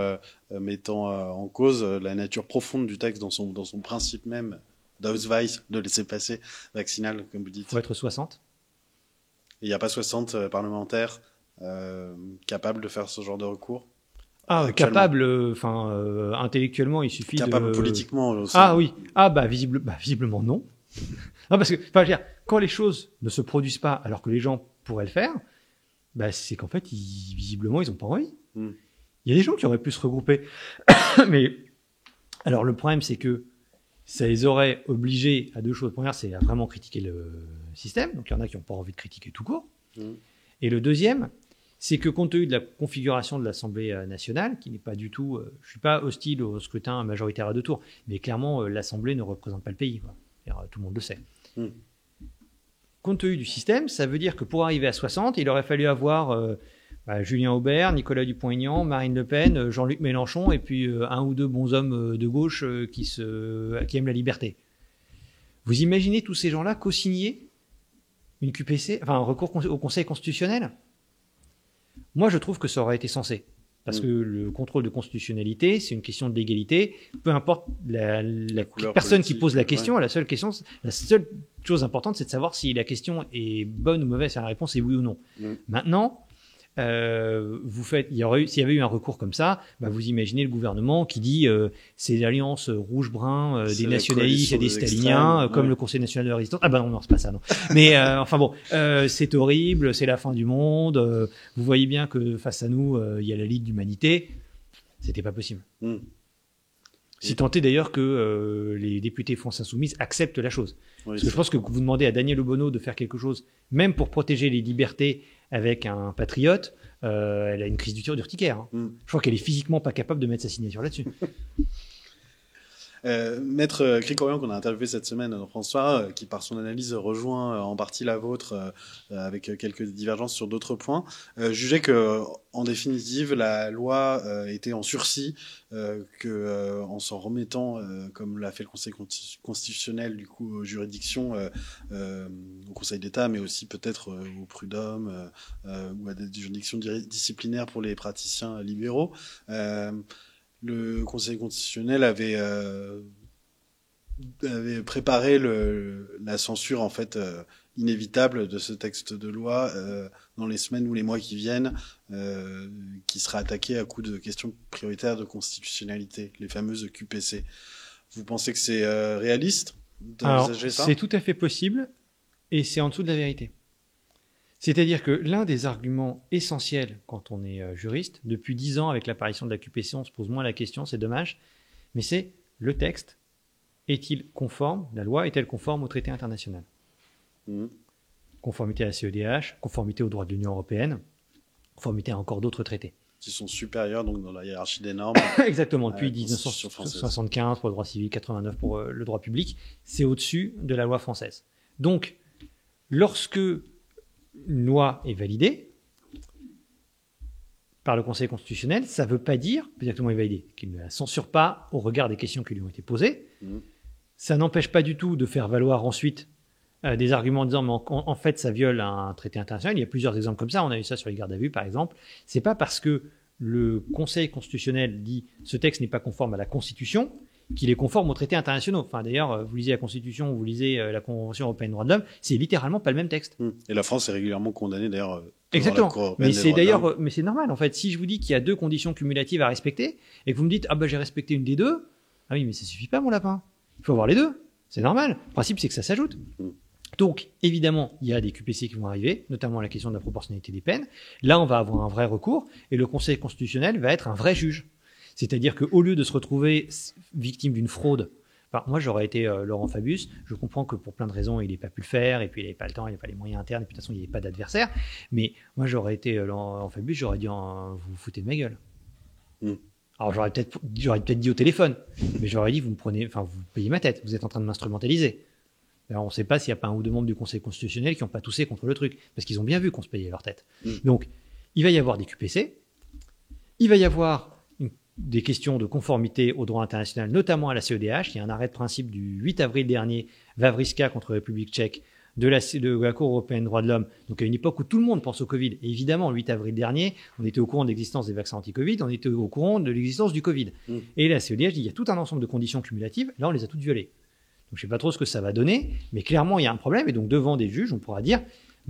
mettant en cause la nature profonde du texte dans son principe même d'Ausweis, de laisser-passer vaccinal, comme vous dites. Il faut être 60. Et il n'y a pas 60 parlementaires capables de faire ce genre de recours? Capable, intellectuellement, il suffit capable politiquement aussi. Ah oui. Visiblement non. Non, parce que, je veux dire, quand les choses ne se produisent pas alors que les gens pourraient le faire, c'est qu'en fait, visiblement, ils n'ont pas envie. Il y a des gens qui auraient pu se regrouper. Mais, alors, le problème, c'est que ça les aurait obligés à deux choses. La première, c'est à vraiment critiquer le système. Donc, il y en a qui n'ont pas envie de critiquer tout court. Et le deuxième, c'est que compte tenu de la configuration de l'Assemblée nationale, qui n'est pas du tout... je ne suis pas hostile au scrutin majoritaire à deux tours, mais clairement, l'Assemblée ne représente pas le pays. Tout le monde le sait. Compte tenu du système, ça veut dire que pour arriver à 60, il aurait fallu avoir Julien Aubert, Nicolas Dupont-Aignan, Marine Le Pen, Jean-Luc Mélenchon, et puis un ou deux bons hommes de gauche qui aiment la liberté. Vous imaginez tous ces gens-là co-signer une QPC, un recours au Conseil constitutionnel? Moi, je trouve que ça aurait été sensé. Parce que le contrôle de constitutionnalité, c'est une question de légalité. Peu importe la personne qui pose la question, la seule chose importante, c'est de savoir si la question est bonne ou mauvaise. La réponse est oui ou non. Maintenant, s'il y avait eu un recours comme ça, vous imaginez le gouvernement qui dit ces alliances rouge-brun des nationalistes et des staliniens, comme le Conseil national de la résistance. Ah non, c'est pas ça, non. Mais c'est horrible, c'est la fin du monde. Vous voyez bien que face à nous, il y a la Ligue d'humanité. C'était pas possible. Si tant est d'ailleurs que les députés France Insoumise acceptent la chose. Parce que je pense que vous demandez à Daniel Obono de faire quelque chose, même pour protéger les libertés avec un patriote, elle a une crise d'urticaire. Je crois qu'elle est physiquement pas capable de mettre sa signature là-dessus. Maître Krikorian, qu'on a interviewé cette semaine dans François, qui par son analyse rejoint en partie la vôtre, avec quelques divergences sur d'autres points, jugeait que, en définitive, la loi était en sursis, en s'en remettant, comme l'a fait le Conseil constitutionnel, du coup, aux juridictions, au Conseil d'État, mais aussi peut-être au prud'homme ou à des juridictions disciplinaires pour les praticiens libéraux. Le Conseil constitutionnel avait préparé la censure en fait inévitable de ce texte de loi dans les semaines ou les mois qui viennent, qui sera attaqué à coups de questions prioritaires de constitutionnalité, les fameuses QPC. Vous pensez que c'est réaliste d'envisager ça ? C'est tout à fait possible, et c'est en dessous de la vérité. C'est-à-dire que l'un des arguments essentiels quand on est juriste, depuis 10 ans avec l'apparition de la QPC, on se pose moins la question, c'est dommage, mais c'est le texte, est-il conforme, la loi est-elle conforme au traité international ? Conformité à la CEDH, conformité au droit de l'Union européenne, conformité à encore d'autres traités. Qui sont supérieurs donc dans la hiérarchie des normes. Exactement, depuis 1975 pour le droit civil, 89 pour le droit public, c'est au-dessus de la loi française. Donc, lorsque une loi est validée par le Conseil constitutionnel, ça ne veut pas dire, exactement est validée, qu'il ne la censure pas au regard des questions qui lui ont été posées. Ça n'empêche pas du tout de faire valoir ensuite des arguments en disant mais en fait ça viole un traité international. Il y a plusieurs exemples comme ça, on a eu ça sur les gardes à vue par exemple. C'est pas parce que le Conseil constitutionnel dit ce texte n'est pas conforme à la Constitution qu'il est conforme aux traités internationaux. Enfin, d'ailleurs, vous lisez la Constitution, vous lisez la Convention européenne des droits de l'homme, c'est littéralement pas le même texte. Et la France est régulièrement condamnée d'ailleurs. Exactement. Mais c'est normal en fait. Si je vous dis qu'il y a 2 conditions cumulatives à respecter et que vous me dites j'ai respecté une des 2, ah oui mais ça suffit pas mon lapin. Il faut avoir les 2. C'est normal. Le principe c'est que ça s'ajoute. Donc évidemment il y a des QPC qui vont arriver, notamment la question de la proportionnalité des peines. Là on va avoir un vrai recours et le Conseil constitutionnel va être un vrai juge. C'est-à-dire qu'au lieu de se retrouver victime d'une fraude, moi j'aurais été Laurent Fabius, je comprends que pour plein de raisons il n'ait pas pu le faire, et puis il n'avait pas le temps, il n'avait pas les moyens internes, et puis de toute façon il n'y avait pas d'adversaire, mais moi j'aurais été Laurent Fabius, j'aurais dit vous vous foutez de ma gueule. Alors j'aurais peut-être dit au téléphone, mais j'aurais dit vous payez ma tête, vous êtes en train de m'instrumentaliser. Alors, on ne sait pas s'il n'y a pas un ou 2 membres du Conseil constitutionnel qui n'ont pas toussé contre le truc, parce qu'ils ont bien vu qu'on se payait leur tête. Donc il va y avoir des QPC, il va y avoir des questions de conformité au droit international, notamment à la CEDH. Il y a un arrêt de principe du 8 avril dernier, Wawryska contre la République tchèque, de la Cour européenne des droits de l'homme, donc à une époque où tout le monde pense au Covid. Et évidemment, le 8 avril dernier, on était au courant de l'existence des vaccins anti-Covid, on était au courant de l'existence du Covid. Et la CEDH dit il y a tout un ensemble de conditions cumulatives, là on les a toutes violées. Donc je ne sais pas trop ce que ça va donner, mais clairement il y a un problème, et donc devant des juges, on pourra dire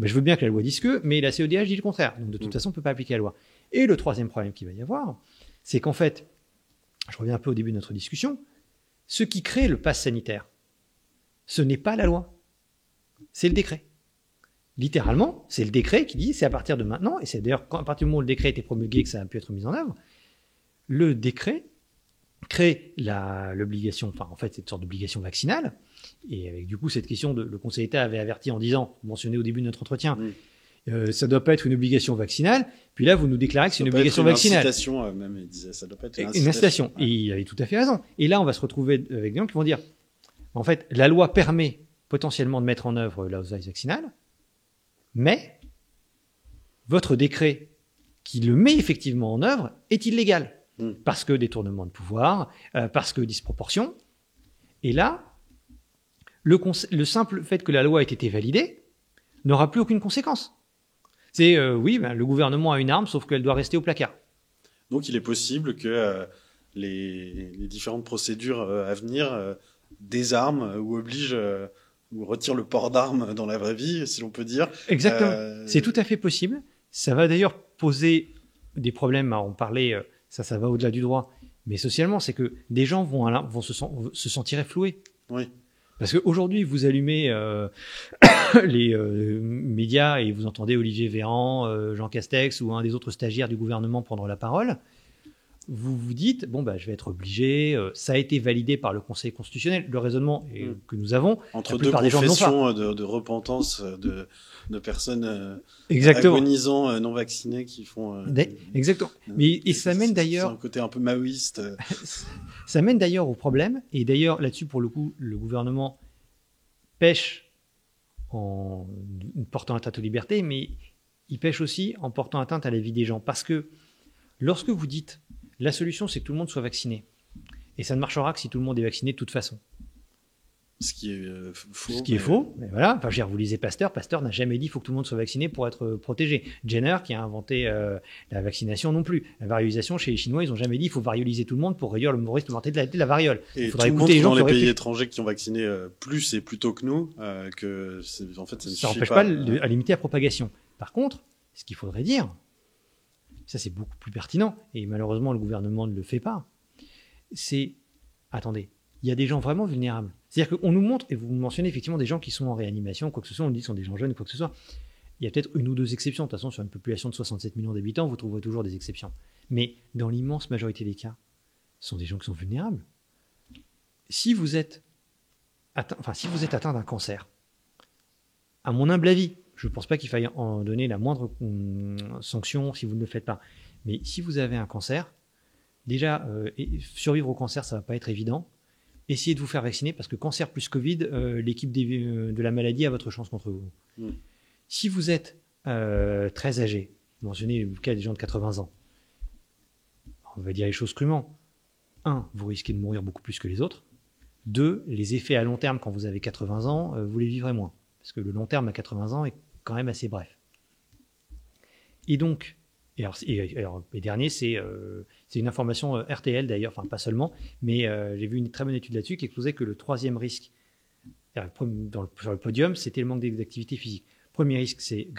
je veux bien que la loi dise que, mais la CEDH dit le contraire. Donc de toute façon, on ne peut pas appliquer la loi. Et le troisième problème qu'il va y avoir, c'est qu'en fait, je reviens un peu au début de notre discussion, ce qui crée le pass sanitaire, ce n'est pas la loi, c'est le décret. Littéralement, c'est le décret qui dit, c'est à partir de maintenant, et c'est d'ailleurs à partir du moment où le décret a été promulgué que ça a pu être mis en œuvre, le décret crée l'obligation, en fait, cette sorte d'obligation vaccinale, et avec du coup cette question, le Conseil d'État avait averti en disant, mentionné au début de notre entretien, ça ne doit pas être une obligation vaccinale. Puis là, vous nous déclarez que c'est une obligation vaccinale. Incitation, même, il disait, ça doit pas être une incitation. Et il avait tout à fait raison. Et là, on va se retrouver avec des gens qui vont dire, en fait, la loi permet potentiellement de mettre en œuvre la dose vaccinale, mais votre décret qui le met effectivement en œuvre est illégal. Parce que détournement de pouvoir, parce que disproportion. Et là, le simple fait que la loi ait été validée n'aura plus aucune conséquence. C'est le gouvernement a une arme, sauf qu'elle doit rester au placard. Donc il est possible que les différentes procédures à venir désarment ou obligent ou retirent le port d'armes dans la vraie vie, si l'on peut dire. Exactement. C'est tout à fait possible. Ça va d'ailleurs poser des problèmes. On parlait, ça va au-delà du droit. Mais socialement, c'est que des gens vont se sentir floués. Oui. Parce qu'aujourd'hui, vous allumez les médias et vous entendez Olivier Véran, Jean Castex ou un des autres stagiaires du gouvernement prendre la parole. Vous vous dites, je vais être obligé, ça a été validé par le Conseil constitutionnel, le raisonnement que nous avons. Entre deux confessions de repentance de personnes agonisant non vaccinées qui font... Exactement. Et ça mène d'ailleurs... C'est un côté un peu maoïste. Ça mène d'ailleurs au problème, et d'ailleurs là-dessus, pour le coup, le gouvernement pêche en portant atteinte aux libertés, mais il pêche aussi en portant atteinte à la vie des gens. Parce que lorsque vous dites la solution, c'est que tout le monde soit vacciné. Et ça ne marchera que si tout le monde est vacciné de toute façon. Ce qui est faux. Ce qui est faux. Mais voilà. Enfin, vous lisez Pasteur. Pasteur n'a jamais dit qu'il faut que tout le monde soit vacciné pour être protégé. Jenner, qui a inventé la vaccination non plus. La variolisation, chez les Chinois, ils n'ont jamais dit qu'il faut varioliser tout le monde pour réduire le risque de mortalité de la variole. Et tout le monde dans les pays étrangers qui ont vacciné plus et plus tôt que nous, en fait, ça n'empêche pas à limiter la propagation. Par contre, ce qu'il faudrait dire, ça c'est beaucoup plus pertinent, et malheureusement le gouvernement ne le fait pas, c'est, attendez, il y a des gens vraiment vulnérables. C'est-à-dire qu'on nous montre, et vous mentionnez effectivement des gens qui sont en réanimation, quoi que ce soit, on dit que ce sont des gens jeunes ou quoi que ce soit. Il y a peut-être une ou deux exceptions. De toute façon, sur une population de 67 millions d'habitants, vous trouverez toujours des exceptions. Mais dans l'immense majorité des cas, ce sont des gens qui sont vulnérables. Si vous êtes atteint d'un cancer, à mon humble avis, je ne pense pas qu'il faille en donner la moindre sanction si vous ne le faites pas. Mais si vous avez un cancer, déjà, survivre au cancer, ça ne va pas être évident. Essayez de vous faire vacciner parce que cancer plus Covid, l'équipe de la maladie a votre chance contre vous. Si vous êtes très âgé, vous mentionnez le cas des gens de 80 ans, on va dire les choses crûment. 1, vous risquez de mourir beaucoup plus que les autres. 2, les effets à long terme quand vous avez 80 ans, vous les vivrez moins. Parce que le long terme à 80 ans est quand même assez bref. Et donc, et dernier, c'est une information RTL d'ailleurs, enfin pas seulement, mais j'ai vu une très bonne étude là-dessus qui exposait que le troisième risque sur le podium, c'était le manque d'activité physique. Premier risque, c'est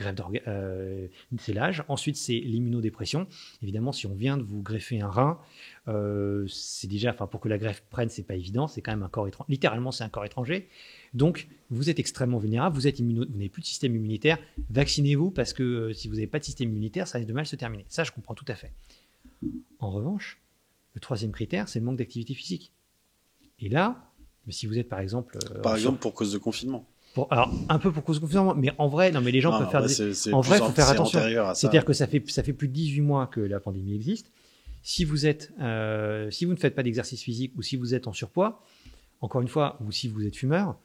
c'est l'âge. Ensuite, c'est l'immunodépression. Évidemment, si on vient de vous greffer un rein, c'est déjà, pour que la greffe prenne, c'est pas évident. C'est quand même un corps étranger. Littéralement, c'est un corps étranger. Donc, vous êtes extrêmement vulnérable. Vous n'avez plus de système immunitaire. Vaccinez-vous parce que si vous n'avez pas de système immunitaire, ça risque de mal se terminer. Ça, je comprends tout à fait. En revanche, le troisième critère, c'est le manque d'activité physique. Et là, si vous êtes par exemple, pour cause de confinement. Alors, un peu pour cause de confinement, mais en vrai, les gens peuvent faire en vrai, il faut faire attention. C'est-à-dire que ça fait plus de 18 mois que la pandémie existe. Si vous ne faites pas d'exercice physique ou si vous êtes en surpoids, encore une fois, ou si vous êtes fumeur,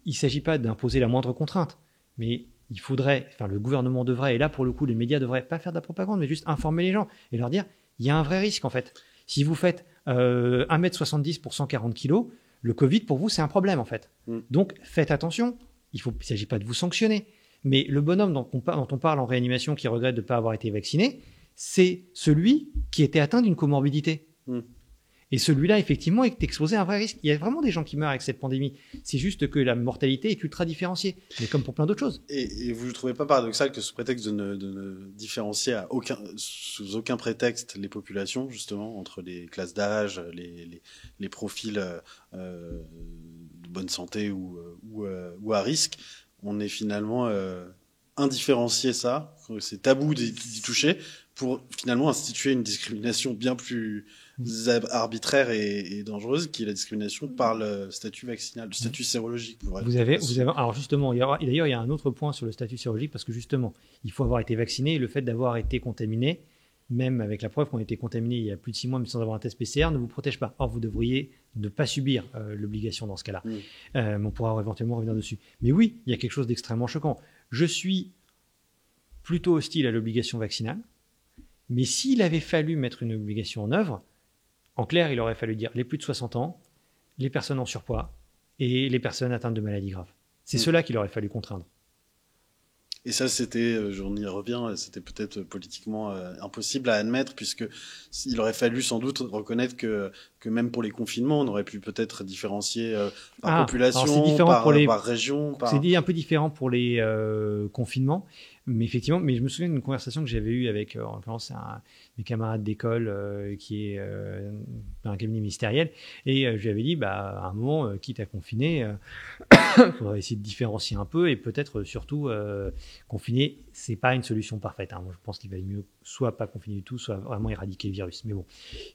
il ne s'agit pas d'imposer la moindre contrainte. Mais il faudrait, le gouvernement devrait, et là, pour le coup, les médias devraient pas faire de la propagande, mais juste informer les gens et leur dire, il y a un vrai risque, en fait. Si vous faites 1m70 pour 140 kg, le Covid, pour vous, c'est un problème, en fait. Donc, faites attention. Il ne s'agit pas de vous sanctionner. Mais le bonhomme dont on parle en réanimation qui regrette de ne pas avoir été vacciné, c'est celui qui était atteint d'une comorbidité. Et celui-là, effectivement, est exposé à un vrai risque. Il y a vraiment des gens qui meurent avec cette pandémie. C'est juste que la mortalité est ultra différenciée, mais comme pour plein d'autres choses. Et vous ne trouvez pas paradoxal que sous prétexte de ne différencier sous aucun prétexte les populations, justement, entre les classes d'âge, les profils de bonne santé ou à risque, on est finalement indifférencié ça, c'est tabou d'y toucher, pour finalement instituer une discrimination bien plus arbitraire et dangereuse, qui est la discrimination par le statut vaccinal, le statut sérologique. Alors justement, d'ailleurs, il y a un autre point sur le statut sérologique, parce que justement, il faut avoir été vacciné, et le fait d'avoir été contaminé, même avec la preuve qu'on a été contaminé il y a plus de 6 mois, mais sans avoir un test PCR, ne vous protège pas. Or, vous devriez ne pas subir l'obligation dans ce cas-là. On pourra éventuellement revenir dessus. Mais oui, il y a quelque chose d'extrêmement choquant. Je suis plutôt hostile à l'obligation vaccinale, mais s'il avait fallu mettre une obligation en œuvre, en clair, il aurait fallu dire les plus de 60 ans, les personnes en surpoids et les personnes atteintes de maladies graves. C'est cela qu'il aurait fallu contraindre. Et ça, c'était, on y revient, c'était peut-être politiquement impossible à admettre, puisque il aurait fallu sans doute reconnaître que même pour les confinements, on aurait pu peut-être différencier par population, par région. C'est un peu différent pour les confinements, mais effectivement, mais je me souviens d'une conversation que j'avais eue avec, en l'occurrence, mes camarades d'école qui est dans un cabinet ministériel, et je lui avais dit, à un moment, quitte à confiner, il faudrait essayer de différencier un peu, et peut-être surtout confiner, c'est pas une solution parfaite. Moi, je pense qu'il valait mieux soit pas confiner du tout, soit vraiment éradiquer le virus. Mais bon,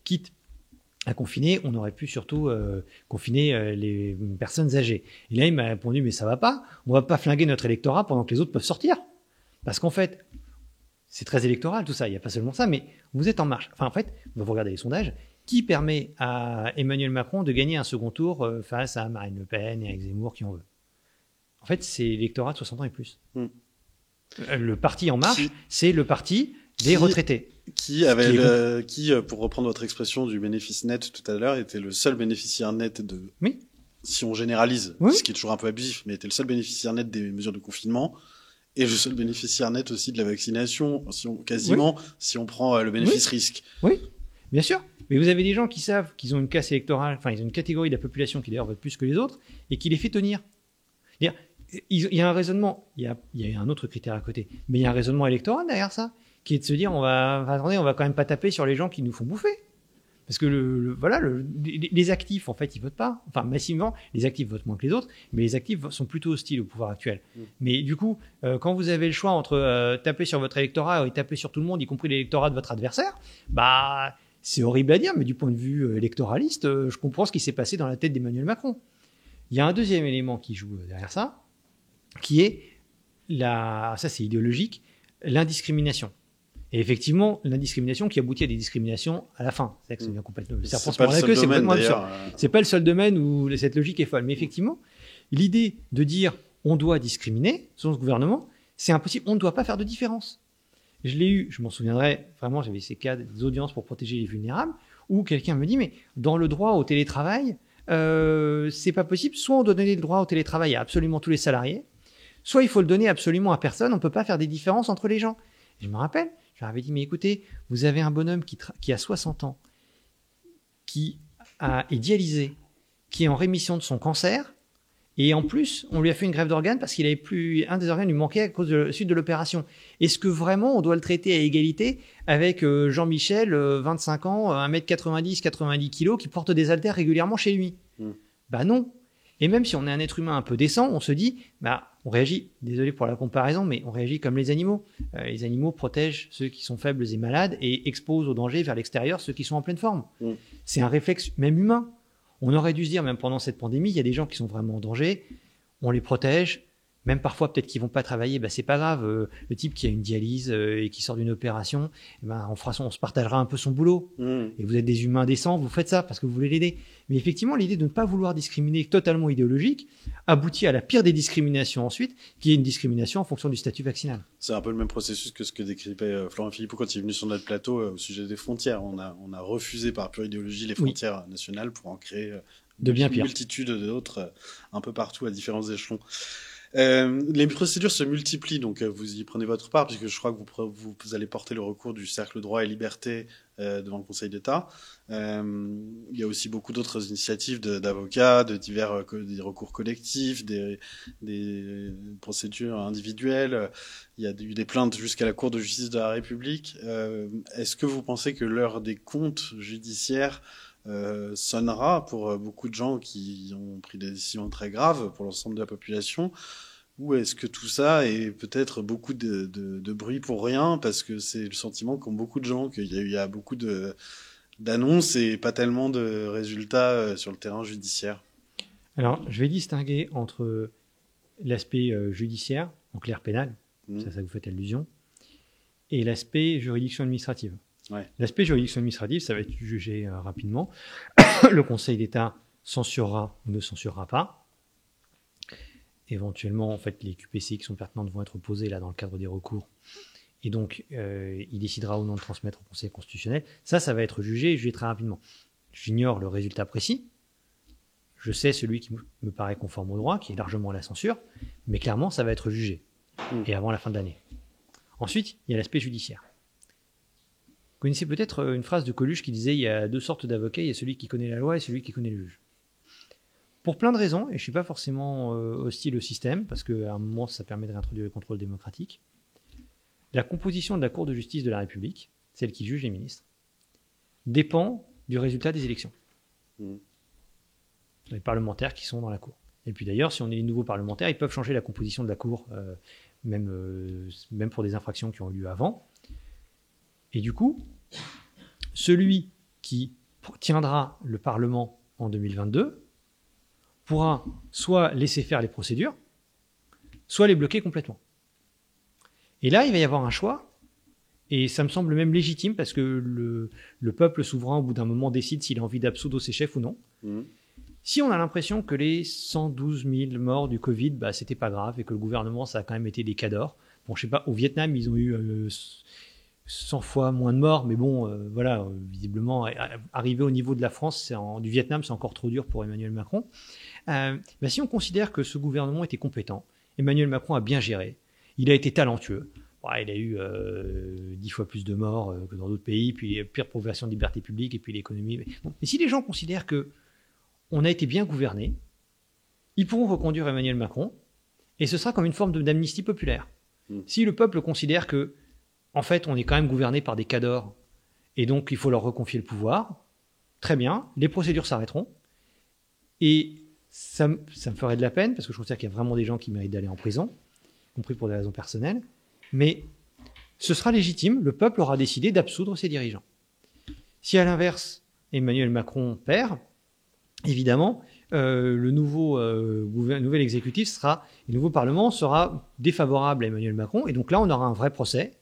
quitte à confiner, on aurait pu surtout confiner les personnes âgées. Et là, il m'a répondu, mais ça va pas, on va pas flinguer notre électorat pendant que les autres peuvent sortir. Parce qu'en fait, c'est très électoral tout ça, il n'y a pas seulement ça, mais vous êtes en marche. Enfin, en fait, vous regardez les sondages, qui permet à Emmanuel Macron de gagner un second tour face à Marine Le Pen et Éric Zemmour qui en veut. En fait, c'est l'électorat de 60 ans et plus. Le parti En Marche, c'est le parti des retraités. Qui, pour reprendre votre expression du bénéfice net tout à l'heure, était le seul bénéficiaire net de... Oui. Si on généralise, ce qui est toujours un peu abusif, mais était le seul bénéficiaire net des mesures de confinement et le seul bénéficiaire net aussi de la vaccination, si on prend le bénéfice risque. Oui, bien sûr. Mais vous avez des gens qui savent qu'ils ont une classe électorale, enfin, ils ont une catégorie de la population qui d'ailleurs vote plus que les autres et qui les fait tenir. Il y a un raisonnement, il y a un autre critère à côté, mais il y a un raisonnement électoral derrière ça, qui est de se dire, attendez, on va quand même pas taper sur les gens qui nous font bouffer. Parce que les actifs, en fait, ils votent pas. Enfin, massivement, les actifs votent moins que les autres, mais les actifs sont plutôt hostiles au pouvoir actuel. Mais du coup, quand vous avez le choix entre taper sur votre électorat et taper sur tout le monde, y compris l'électorat de votre adversaire, c'est horrible à dire, mais du point de vue électoraliste, je comprends ce qui s'est passé dans la tête d'Emmanuel Macron. Il y a un deuxième élément qui joue derrière ça, qui est, ça c'est idéologique, l'indiscrimination. Et effectivement, l'indiscrimination qui aboutit à des discriminations à la fin. C'est que c'est complètement le serpent se mord la queue, c'est complètement absurde. C'est pas le seul domaine où cette logique est folle. Mais effectivement, l'idée de dire on doit discriminer, selon ce gouvernement, c'est impossible. On ne doit pas faire de différence. Je l'ai eu, je m'en souviendrai, vraiment, j'avais ces cas des audiences pour protéger les vulnérables, où quelqu'un me dit, mais dans le droit au télétravail, c'est pas possible. Soit on doit donner le droit au télétravail à absolument tous les salariés, soit il faut le donner absolument à personne. On peut pas faire des différences entre les gens. Et je me rappelle, je leur avais dit, mais écoutez, vous avez un bonhomme qui a 60 ans, qui est dialysé, qui est en rémission de son cancer, et en plus, on lui a fait une greffe d'organes parce qu'il avait plus, un des organes lui manquait à cause de la suite de l'opération. Est-ce que vraiment on doit le traiter à égalité avec Jean-Michel, 25 ans, 1m90, 90 kg, qui porte des haltères régulièrement chez lui? Non. Et même si on est un être humain un peu décent, on se dit, on réagit, désolé pour la comparaison, mais on réagit comme les animaux. Les animaux protègent ceux qui sont faibles et malades et exposent au danger vers l'extérieur ceux qui sont en pleine forme. C'est un réflexe même humain. On aurait dû se dire, même pendant cette pandémie, il y a des gens qui sont vraiment en danger, on les protège, même parfois peut-être qu'ils vont pas travailler, c'est pas grave, le type qui a une dialyse et qui sort d'une opération, on se partagera un peu son boulot. Et vous êtes des humains décents, vous faites ça parce que vous voulez l'aider. Mais effectivement, l'idée de ne pas vouloir discriminer, totalement idéologique, aboutit à la pire des discriminations ensuite, qui est une discrimination en fonction du statut vaccinal. C'est un peu le même processus que ce que décrivait Florent Philippot quand il est venu sur notre plateau au sujet des frontières. On a refusé par pure idéologie les frontières nationales pour en créer de bien pire. Une multitude d'autres un peu partout à différents échelons. Les procédures se multiplient, donc vous y prenez votre part, puisque je crois que vous allez porter le recours du Cercle Droit et Liberté devant le Conseil d'État. Il y a aussi beaucoup d'autres initiatives d'avocats, de divers des recours collectifs, des procédures individuelles. Il y a eu des plaintes jusqu'à la Cour de justice de la République. Est-ce que vous pensez que l'heure des comptes judiciaires sonnera pour beaucoup de gens qui ont pris des décisions très graves pour l'ensemble de la population, ou est-ce que tout ça est peut-être beaucoup de bruit pour rien, parce que c'est le sentiment qu'ont beaucoup de gens, qu'il y a beaucoup d'annonces et pas tellement de résultats sur le terrain judiciaire? Alors, je vais distinguer entre l'aspect judiciaire, en clair pénal, ça vous fait allusion, et l'aspect juridiction administrative. L'aspect juridiction administrative, ça va être jugé rapidement. Le Conseil d'État censurera ou ne censurera pas. Éventuellement, en fait, les QPCI qui sont pertinentes vont être posées là dans le cadre des recours. Et donc, il décidera ou non de transmettre au Conseil constitutionnel. Ça va être jugé très rapidement. J'ignore le résultat précis. Je sais celui qui me paraît conforme au droit, qui est largement la censure. Mais clairement, ça va être jugé. et avant la fin de l'année. Ensuite, il y a l'aspect judiciaire. Vous connaissez peut-être une phrase de Coluche qui disait « Il y a deux sortes d'avocats, il y a celui qui connaît la loi et celui qui connaît le juge ». Pour plein de raisons, et je ne suis pas forcément hostile au système, parce qu'à un moment, ça permet de réintroduire le contrôle démocratique, la composition de la Cour de justice de la République, celle qui juge les ministres, dépend du résultat des élections. Les parlementaires qui sont dans la Cour. Et puis d'ailleurs, si on est les nouveaux parlementaires, ils peuvent changer la composition de la Cour, même pour des infractions qui ont eu lieu avant. Et du coup, celui qui tiendra le Parlement en 2022 pourra soit laisser faire les procédures, soit les bloquer complètement. Et là, il va y avoir un choix, et ça me semble même légitime, parce que le peuple souverain, au bout d'un moment, décide s'il a envie d'absoudre ses chefs ou non. Si on a l'impression que les 112 000 morts du Covid, c'était pas grave, et que le gouvernement, ça a quand même été des cadors. Bon, je sais pas, au Vietnam, ils ont eu 100 fois moins de morts, mais bon, voilà, visiblement, arriver au niveau de la France, du Vietnam, c'est encore trop dur pour Emmanuel Macron. Si on considère que ce gouvernement était compétent, Emmanuel Macron a bien géré, il a été talentueux, il a eu 10 fois plus de morts que dans d'autres pays, puis pire privation de liberté publique, et puis l'économie. Mais si les gens considèrent qu'on a été bien gouverné, ils pourront reconduire Emmanuel Macron, et ce sera comme une forme d'amnistie populaire. Si le peuple considère que, en fait, on est quand même gouverné par des cadors, et donc il faut leur reconfier le pouvoir, très bien, les procédures s'arrêteront, et ça me ferait de la peine, parce que je considère qu'il y a vraiment des gens qui méritent d'aller en prison, y compris pour des raisons personnelles, mais ce sera légitime, le peuple aura décidé d'absoudre ses dirigeants. Si à l'inverse, Emmanuel Macron perd, évidemment, le nouvel exécutif le nouveau Parlement sera défavorable à Emmanuel Macron, et donc là, on aura un vrai procès,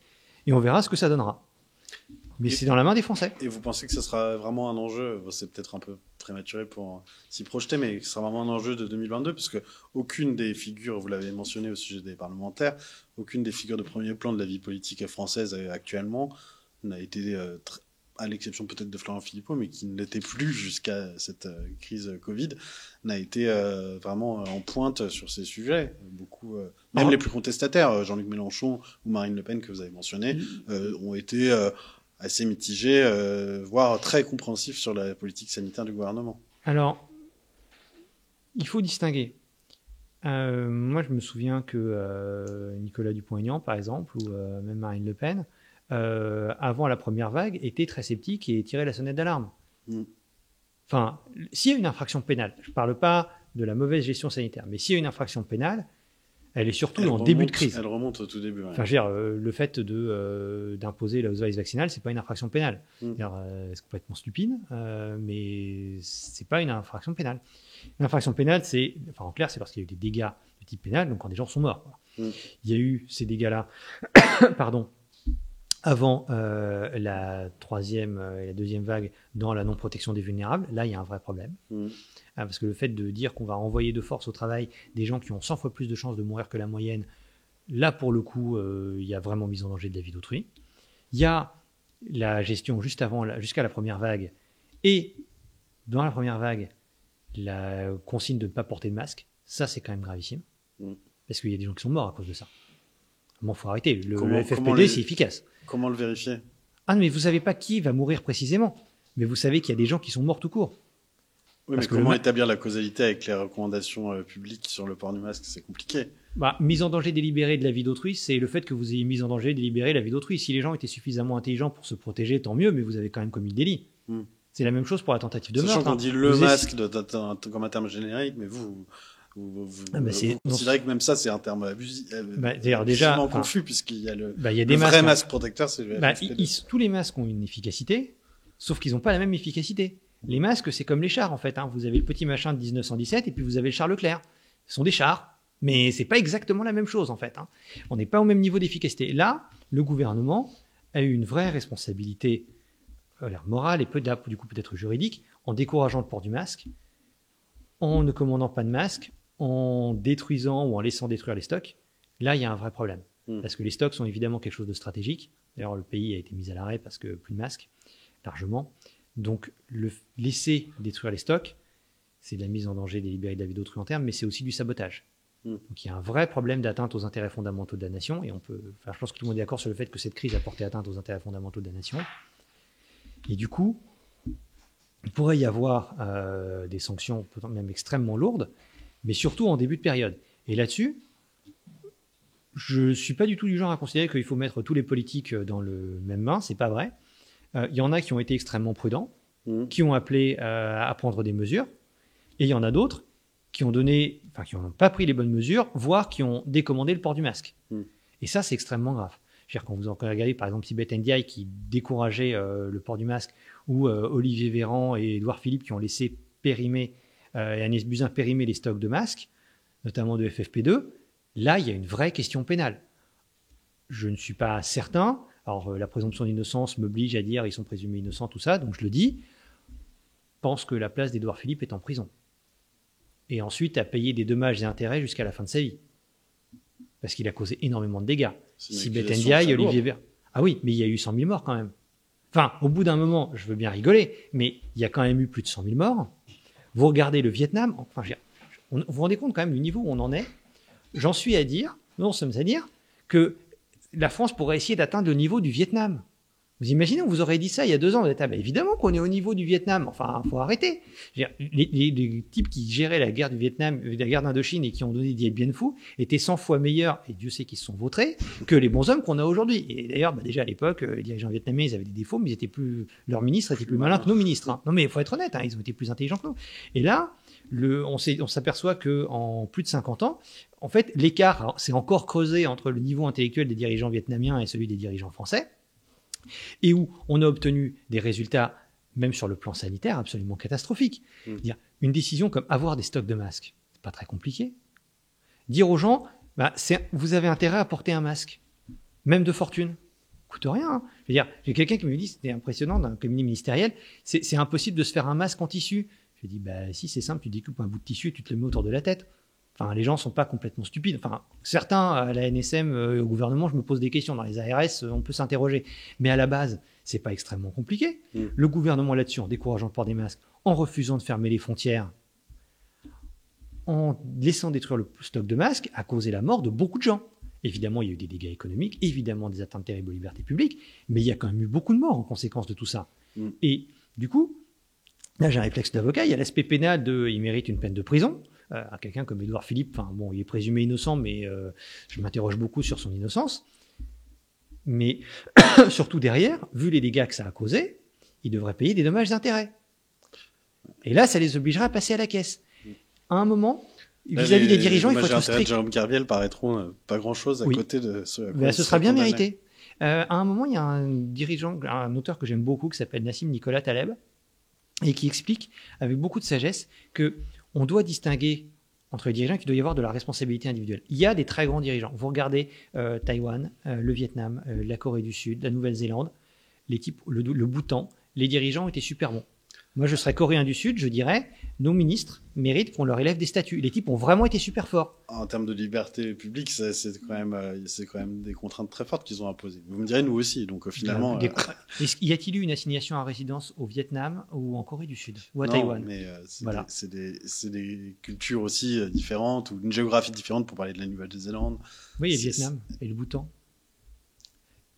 et on verra ce que ça donnera. Mais c'est dans la main des Français. Et vous pensez que ce sera vraiment un enjeu, c'est peut-être un peu prématuré pour s'y projeter, mais ce sera vraiment un enjeu de 2022, puisque aucune des figures, vous l'avez mentionné au sujet des parlementaires, aucune des figures de premier plan de la vie politique française actuellement n'a été, à l'exception peut-être de Florent Philippot, mais qui ne l'était plus jusqu'à cette crise Covid, n'a été vraiment en pointe sur ces sujets. Beaucoup, même les plus contestataires, Jean-Luc Mélenchon ou Marine Le Pen que vous avez mentionné, ont été assez mitigés, voire très compréhensifs sur la politique sanitaire du gouvernement. Alors, il faut distinguer. Moi, je me souviens que Nicolas Dupont-Aignan, par exemple, ou même Marine Le Pen, avant la première vague, étaient très sceptiques et tiraient la sonnette d'alarme. Enfin, s'il y a une infraction pénale, je ne parle pas de la mauvaise gestion sanitaire, mais s'il y a une infraction pénale, elle est surtout en début de crise. Elle remonte au tout début. Ouais. Enfin, je veux dire, le fait d'imposer la hausse vaccinale, c'est pas une infraction pénale. C'est complètement stupide, mais c'est pas une infraction pénale. Une infraction pénale, en clair, c'est parce qu'il y a eu des dégâts de type pénal, donc quand des gens sont morts. Il y a eu ces dégâts-là, pardon, avant la troisième et la deuxième vague dans la non-protection des vulnérables. Là, il y a un vrai problème. Parce que le fait de dire qu'on va envoyer de force au travail des gens qui ont 100 fois plus de chances de mourir que la moyenne, là, pour le coup, il y a vraiment mise en danger de la vie d'autrui. Il y a la gestion jusqu'à la première vague, et dans la première vague, la consigne de ne pas porter de masque. Ça, c'est quand même gravissime. Parce qu'il y a des gens qui sont morts à cause de ça. Il faut arrêter. Le FFP2, c'est efficace. Comment le vérifier ? Mais vous ne savez pas qui va mourir précisément. Mais vous savez qu'il y a des gens qui sont morts tout court. Oui, mais comment établir la causalité avec les recommandations publiques sur le port du masque ? C'est compliqué. Mise en danger délibérée de la vie d'autrui, c'est le fait que vous ayez mis en danger délibérée la vie d'autrui. Si les gens étaient suffisamment intelligents pour se protéger, tant mieux, mais vous avez quand même commis le délit. C'est la même chose pour la tentative de meurtre. Sachant qu'on dit le masque comme un terme générique, mais vous considérez que même ça, c'est un terme abusif, déjà confus, puisqu'il y a le des vrai masque protecteur, c'est le tous les masques ont une efficacité, sauf qu'ils n'ont pas la même efficacité. Les masques, c'est comme les chars, en fait. Vous avez le petit machin de 1917 et puis vous avez le char Leclerc. Ce sont des chars, mais c'est pas exactement la même chose, en fait. On n'est pas au même niveau d'efficacité. Là, le gouvernement a eu une vraie responsabilité morale et du coup peut-être juridique en décourageant le port du masque, en ne commandant pas de masque, en détruisant ou en laissant détruire les stocks. Là, il y a un vrai problème. Parce que les stocks sont évidemment quelque chose de stratégique. D'ailleurs, le pays a été mis à l'arrêt parce que plus de masques, largement. Donc, laisser détruire les stocks, c'est de la mise en danger délibérée de la vie d'autrui en termes, mais c'est aussi du sabotage. Donc il y a un vrai problème d'atteinte aux intérêts fondamentaux de la nation, et je pense que tout le monde est d'accord sur le fait que cette crise a porté atteinte aux intérêts fondamentaux de la nation. Et du coup, il pourrait y avoir des sanctions peut-être même extrêmement lourdes, mais surtout en début de période. Et là-dessus, je ne suis pas du tout du genre à considérer qu'il faut mettre tous les politiques dans le même bain, c'est pas vrai. Il y en a qui ont été extrêmement prudents, qui ont appelé à prendre des mesures, et il y en a d'autres qui n'ont pas pris les bonnes mesures, voire qui ont décommandé le port du masque. Et ça, c'est extrêmement grave. Quand vous regardez par exemple Sibeth Ndiaye qui décourageait le port du masque, ou Olivier Véran et Édouard Philippe qui ont laissé périmer, et Agnès Buzyn périmer les stocks de masques, notamment de FFP2, là, il y a une vraie question pénale. Je ne suis pas certain. Alors, la présomption d'innocence m'oblige à dire ils sont présumés innocents, tout ça, donc je le dis. Je pense que la place d'Édouard Philippe est en prison. Et ensuite à payer des dommages et intérêts jusqu'à la fin de sa vie. Parce qu'il a causé énormément de dégâts. Sibeth Ndiaye, Olivier Véran. Ah oui, mais il y a eu 100 000 morts quand même. Enfin, au bout d'un moment, je veux bien rigoler, mais il y a quand même eu plus de 100 000 morts. Vous regardez le Vietnam, vous vous rendez compte quand même du niveau où on en est. Nous sommes à dire que la France pourrait essayer d'atteindre le niveau du Vietnam. Vous imaginez, on vous aurait dit ça il y a 2 ans, vous êtes évidemment qu'on est au niveau du Vietnam. Enfin, faut arrêter. Les types qui géraient la guerre du Vietnam, la guerre d'Indochine et qui ont donné Dien Bien Phu étaient 100 fois meilleurs, et Dieu sait qu'ils se sont vautrés, que les bons hommes qu'on a aujourd'hui. Et d'ailleurs, déjà à l'époque, les dirigeants vietnamiens, ils avaient des défauts, mais leurs ministres étaient plus malins que nos ministres. Hein. Non, mais il faut être honnête, ils ont été plus intelligents que nous. Et là, on s'aperçoit qu'en plus de 50 ans, en fait, l'écart s'est encore creusé entre le niveau intellectuel des dirigeants vietnamiens et celui des dirigeants français, et où on a obtenu des résultats, même sur le plan sanitaire, absolument catastrophiques. Une décision comme avoir des stocks de masques, c'est pas très compliqué. Dire aux gens, vous avez intérêt à porter un masque, même de fortune. Coûte rien. Hein. J'ai quelqu'un qui me dit, c'était impressionnant, d'un cabinet ministériel, c'est impossible de se faire un masque en tissu. Je dis, si, c'est simple, tu découpes un bout de tissu et tu te le mets autour de la tête. Enfin, les gens sont pas complètement stupides. Enfin, certains, à la NSM, au gouvernement, je me pose des questions. Dans les ARS, on peut s'interroger. Mais à la base, c'est pas extrêmement compliqué. Le gouvernement là-dessus, en décourageant le port des masques, en refusant de fermer les frontières, en laissant détruire le stock de masques, a causé la mort de beaucoup de gens. Évidemment, il y a eu des dégâts économiques, évidemment des atteintes terribles aux libertés publiques, mais il y a quand même eu beaucoup de morts en conséquence de tout ça. Et du coup, là, j'ai un réflexe d'avocat. Il y a l'aspect pénal il mérite une peine de prison. À quelqu'un comme Édouard Philippe, il est présumé innocent, mais je m'interroge beaucoup sur son innocence. Mais surtout derrière, vu les dégâts que ça a causé, il devrait payer des dommages d'intérêt. Et là, ça les obligerait à passer à la caisse. À un moment, vis-à-vis des dirigeants, il faut être strict. Jérôme Kerviel paraîtront pas grand-chose à côté de ce. Ce sera bien mérité. À un moment, il y a un auteur que j'aime beaucoup, qui s'appelle Nassim Nicolas Taleb, et qui explique avec beaucoup de sagesse que on doit distinguer entre les dirigeants qu'il doit y avoir de la responsabilité individuelle. Il y a des très grands dirigeants. Vous regardez Taïwan, le Vietnam, la Corée du Sud, la Nouvelle-Zélande, le Bhoutan, les dirigeants étaient super bons. Moi, je serais coréen du Sud, je dirais, nos ministres méritent qu'on leur élève des statuts. Les types ont vraiment été super forts. En termes de liberté publique, c'est quand même des contraintes très fortes qu'ils ont imposées. Vous me direz, nous aussi. Donc finalement... Y a-t-il eu une assignation à résidence au Vietnam ou en Corée du Sud ou à Taïwan? Mais c'est des cultures aussi différentes, ou une géographie différente pour parler de la Nouvelle-Zélande. Oui, et le Vietnam et le Bhoutan.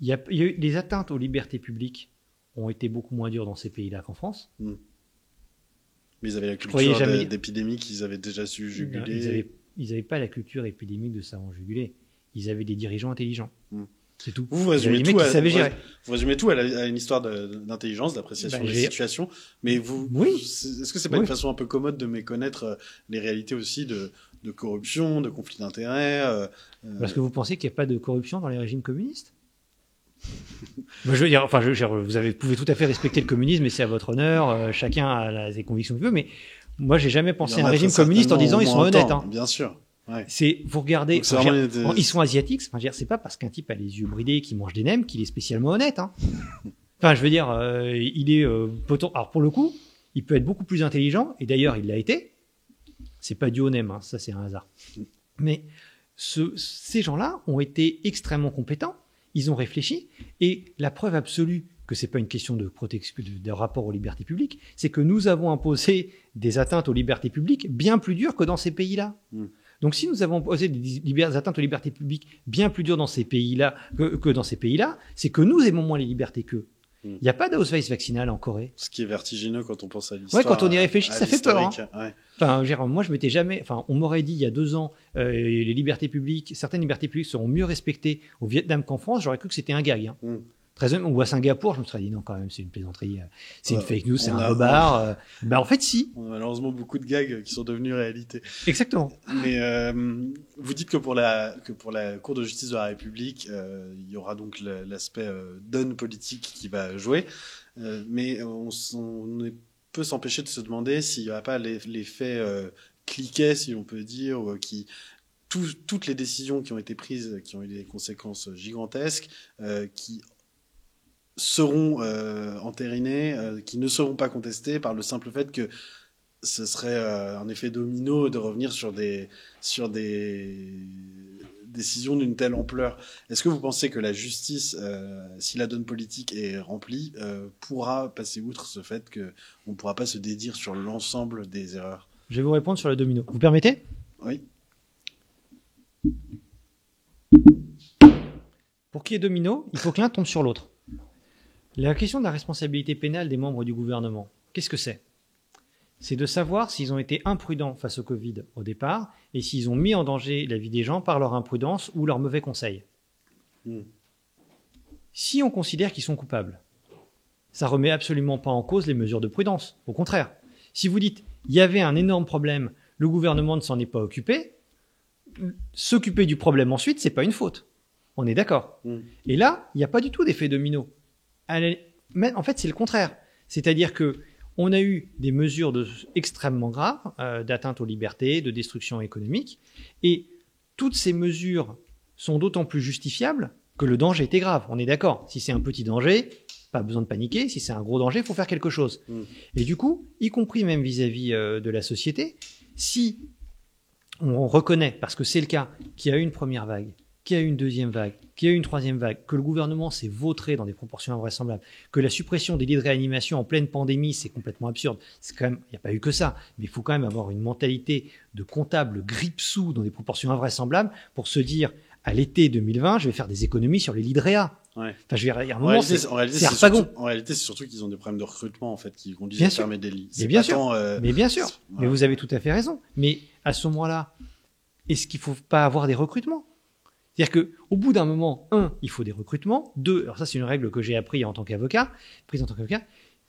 Il y a eu les atteintes aux libertés publiques ont été beaucoup moins dures dans ces pays-là qu'en France. Mais ils avaient la culture d'épidémie qu'ils avaient déjà su juguler. Ils n'avaient pas la culture épidémique de savants jugulés. Ils avaient des dirigeants intelligents. C'est tout. Vous résumez tout à une histoire d'intelligence, d'appréciation des situations. Mais est-ce que c'est pas une façon un peu commode de méconnaître les réalités aussi de corruption, de conflit d'intérêts Parce que vous pensez qu'il n'y a pas de corruption dans les régimes communistes? Je veux dire, vous pouvez tout à fait respecter le communisme, et c'est à votre honneur. Chacun a ses convictions qu'il veut, mais moi, j'ai jamais pensé à un régime communiste en disant ils sont honnêtes. Bien sûr. Ouais. Vous regardez, ils sont asiatiques. C'est pas parce qu'un type a les yeux bridés, qui mange des nems, qu'il est spécialement honnête. Enfin, je veux dire, il est alors pour le coup, il peut être beaucoup plus intelligent, et d'ailleurs, il l'a été. C'est pas dû au nem, ça c'est un hasard. Mais ces gens-là ont été extrêmement compétents. Ils ont réfléchi, et la preuve absolue que c'est pas une question de protection, de rapport aux libertés publiques, c'est que nous avons imposé des atteintes aux libertés publiques bien plus dures que dans ces pays-là. Donc si nous avons posé des atteintes aux libertés publiques bien plus dures dans ces pays-là que dans ces pays-là, c'est que nous aimons moins les libertés qu'eux. Il n'y a pas d'Ausweis vaccinal en Corée. Ce qui est vertigineux quand on pense à l'histoire. Ouais, quand on y réfléchit, ça fait peur. Hein. Ouais. Enfin, moi, je m'étais jamais. Enfin, on m'aurait dit il y a 2 ans, les libertés publiques, certaines libertés publiques seront mieux respectées au Vietnam qu'en France. J'aurais cru que c'était un gag. Hein. Très honnêtement, ou à Singapour, je me serais dit non, quand même, c'est une plaisanterie, c'est une fake news, c'est un rebard. En fait, si. On a malheureusement beaucoup de gags qui sont devenus réalité. Exactement. Mais vous dites que pour la Cour de justice de la République, il y aura donc l'aspect donne politique qui va jouer. Mais on peut s'empêcher de se demander s'il n'y aura pas l'effet cliquet, si on peut dire, toutes les décisions qui ont été prises, qui ont eu des conséquences gigantesques, qui seront entérinées, qui ne seront pas contestées par le simple fait que ce serait un effet domino de revenir sur des décisions d'une telle ampleur. Est-ce que vous pensez que la justice, si la donne politique est remplie, pourra passer outre ce fait qu'on ne pourra pas se dédire sur l'ensemble des erreurs? Je vais vous répondre sur le domino. Vous permettez? Oui. Pour qu'il y ait domino, il faut que l'un tombe sur l'autre. La question de la responsabilité pénale des membres du gouvernement, qu'est-ce que c'est? C'est de savoir s'ils ont été imprudents face au Covid au départ et s'ils ont mis en danger la vie des gens par leur imprudence ou leurs mauvais conseils. Si on considère qu'ils sont coupables, ça remet absolument pas en cause les mesures de prudence. Au contraire, si vous dites il y avait un énorme problème, le gouvernement ne s'en est pas occupé, s'occuper du problème ensuite, c'est pas une faute. On est d'accord. Et là, il n'y a pas du tout d'effet domino. En fait, c'est le contraire. C'est-à-dire que on a eu des mesures extrêmement graves d'atteinte aux libertés, de destruction économique, et toutes ces mesures sont d'autant plus justifiables que le danger était grave. On est d'accord. Si c'est un petit danger, pas besoin de paniquer. Si c'est un gros danger, il faut faire quelque chose. Et du coup, y compris même vis-à-vis de la société, si on reconnaît, parce que c'est le cas, qu'il y a eu une première vague, qu'il y a eu une deuxième vague, qu'il y a eu une troisième vague, que le gouvernement s'est vautré dans des proportions invraisemblables, que la suppression des lits de réanimation en pleine pandémie, c'est complètement absurde. C'est quand même, il n'y a pas eu que ça, mais il faut quand même avoir une mentalité de comptable grippe-sous dans des proportions invraisemblables pour se dire, à l'été 2020, je vais faire des économies sur les lits de réa. Ouais. Enfin, je vais dire, à un moment, c'est harpagon. En réalité, c'est surtout qu'ils ont des problèmes de recrutement, en fait, qui conduisent à fermer des lits. Mais bien sûr. Mais bien sûr. Mais vous avez tout à fait raison. Mais à ce moment-là, est-ce qu'il ne faut pas avoir des recrutements? C'est-à-dire qu'au bout d'un moment, 1, il faut des recrutements. 2, alors ça c'est une règle que j'ai apprise en tant qu'avocat,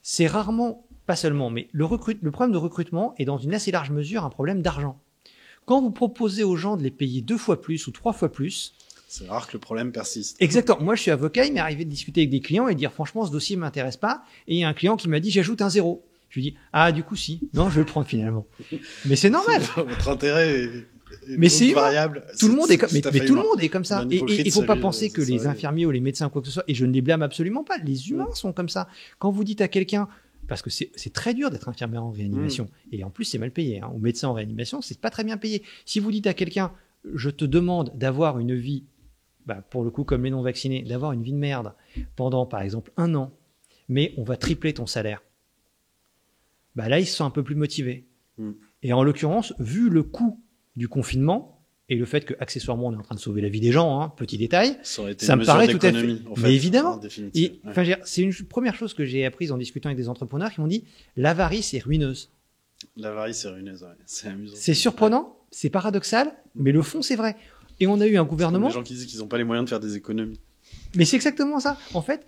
c'est rarement, pas seulement, mais le problème de recrutement est dans une assez large mesure un problème d'argent. Quand vous proposez aux gens de les payer 2 fois plus ou 3 fois plus, c'est rare que le problème persiste. Exactement. Moi, je suis avocat, il m'est arrivé de discuter avec des clients et de dire franchement, ce dossier ne m'intéresse pas. Et il y a un client qui m'a dit j'ajoute un 0. Je lui dis ah du coup si. Non, je vais le prendre finalement. Mais c'est normal. Votre intérêt est mais c'est variable. Tout le monde est comme, mais tout le monde est comme ça. Et il faut pas penser que les infirmiers ou les médecins ou quoi que ce soit, et je ne les blâme absolument pas. Les humains sont comme ça. Quand vous dites à quelqu'un, parce que c'est très dur d'être infirmier en réanimation, et en plus c'est mal payé, ou médecin en réanimation, c'est pas très bien payé. Si vous dites à quelqu'un, je te demande d'avoir une vie, pour le coup comme les non vaccinés, d'avoir une vie de merde pendant par exemple 1 an, mais on va tripler ton salaire. Là ils se sont un peu plus motivés. Et en l'occurrence, vu le coût du confinement et le fait que accessoirement on est en train de sauver la vie des gens, petit détail, ça me paraît tout à fait. Mais évidemment, c'est une première chose que j'ai apprise en discutant avec des entrepreneurs qui m'ont dit l'avarice est ruineuse. L'avarice est ruineuse, ouais. C'est amusant. C'est surprenant, c'est paradoxal, mais le fond c'est vrai. Et on a eu un gouvernement. Les gens qui disent qu'ils n'ont pas les moyens de faire des économies. Mais c'est exactement ça. En fait,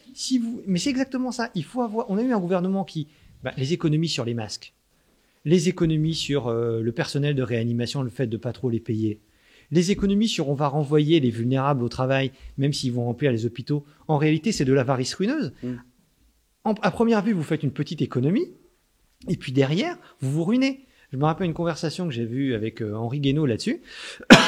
mais c'est exactement ça. On a eu un gouvernement qui, les économies sur les masques. Les économies sur le personnel de réanimation, le fait de ne pas trop les payer. Les économies sur on va renvoyer les vulnérables au travail, même s'ils vont remplir les hôpitaux. En réalité, c'est de l'avarice ruineuse. À première vue, vous faites une petite économie, et puis derrière, vous vous ruinez. Je me rappelle une conversation que j'ai vue avec Henri Guénaud là-dessus,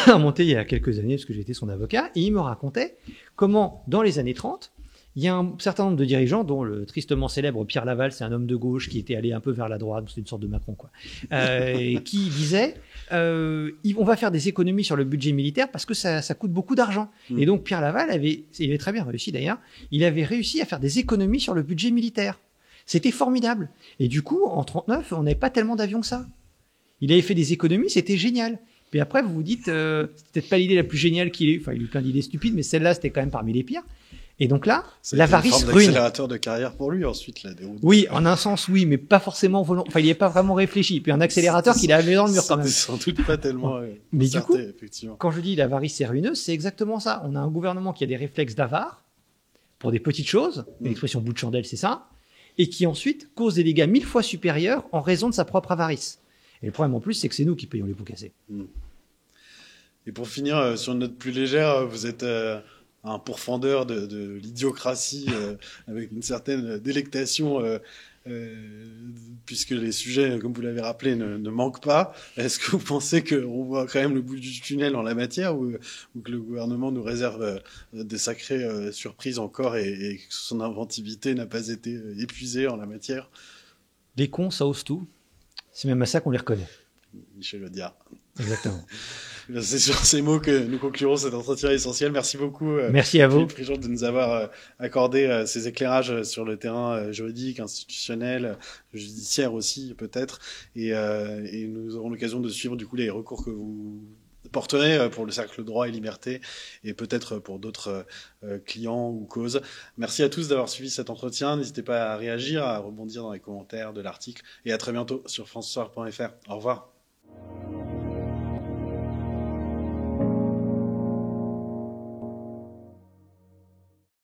remontée il y a quelques années, parce que j'étais son avocat, et il me racontait comment, dans les années 30, il y a un certain nombre de dirigeants, dont le tristement célèbre Pierre Laval, c'est un homme de gauche qui était allé un peu vers la droite, c'est une sorte de Macron, quoi, qui disait on va faire des économies sur le budget militaire parce que ça coûte beaucoup d'argent. Et donc Pierre Laval il avait très bien réussi d'ailleurs, il avait réussi à faire des économies sur le budget militaire. C'était formidable. Et du coup, en 1939, on n'avait pas tellement d'avions que ça. Il avait fait des économies, c'était génial. Puis après, vous vous dites, c'est peut-être pas l'idée la plus géniale qu'il ait eue. Enfin, il a eu plein d'idées stupides, mais celle-là, c'était quand même parmi les pires. Et donc là, l'avarice ruine. C'est une forme d'accélérateur de carrière pour lui ensuite, la déroute. Oui, en un sens, oui, mais pas forcément volontaire. Enfin, il n'y avait pas vraiment réfléchi. Puis un accélérateur qu'il a amené dans le mur quand même. Sans doute pas tellement. Mais du coup, quand je dis l'avarice est ruineuse, c'est exactement ça. On a un gouvernement qui a des réflexes d'avare pour des petites choses. L'expression bout de chandelle, c'est ça. Et qui ensuite cause des dégâts 1000 fois supérieurs en raison de sa propre avarice. Et le problème en plus, c'est que c'est nous qui payons les pots cassés. Et pour finir, sur une note plus légère, vous êtes un pourfendeur de l'idiocratie avec une certaine délectation, puisque les sujets, comme vous l'avez rappelé, ne manquent pas. Est-ce que vous pensez qu'on voit quand même le bout du tunnel en la matière ou que le gouvernement nous réserve des sacrées surprises encore et que son inventivité n'a pas été épuisée en la matière? Les cons, ça ose tout. C'est même à ça qu'on les reconnaît. Michel Audiard. Exactement. C'est sur ces mots que nous conclurons cet entretien essentiel. Merci beaucoup. Merci à vous. Philippe Prigent, de nous avoir accordé ces éclairages sur le terrain juridique, institutionnel, judiciaire aussi peut-être. Et nous aurons l'occasion de suivre du coup les recours que vous porterez pour le Cercle Droit et Liberté et peut-être pour d'autres clients ou causes. Merci à tous d'avoir suivi cet entretien. N'hésitez pas à réagir, à rebondir dans les commentaires de l'article et à très bientôt sur francesoir.fr. Au revoir.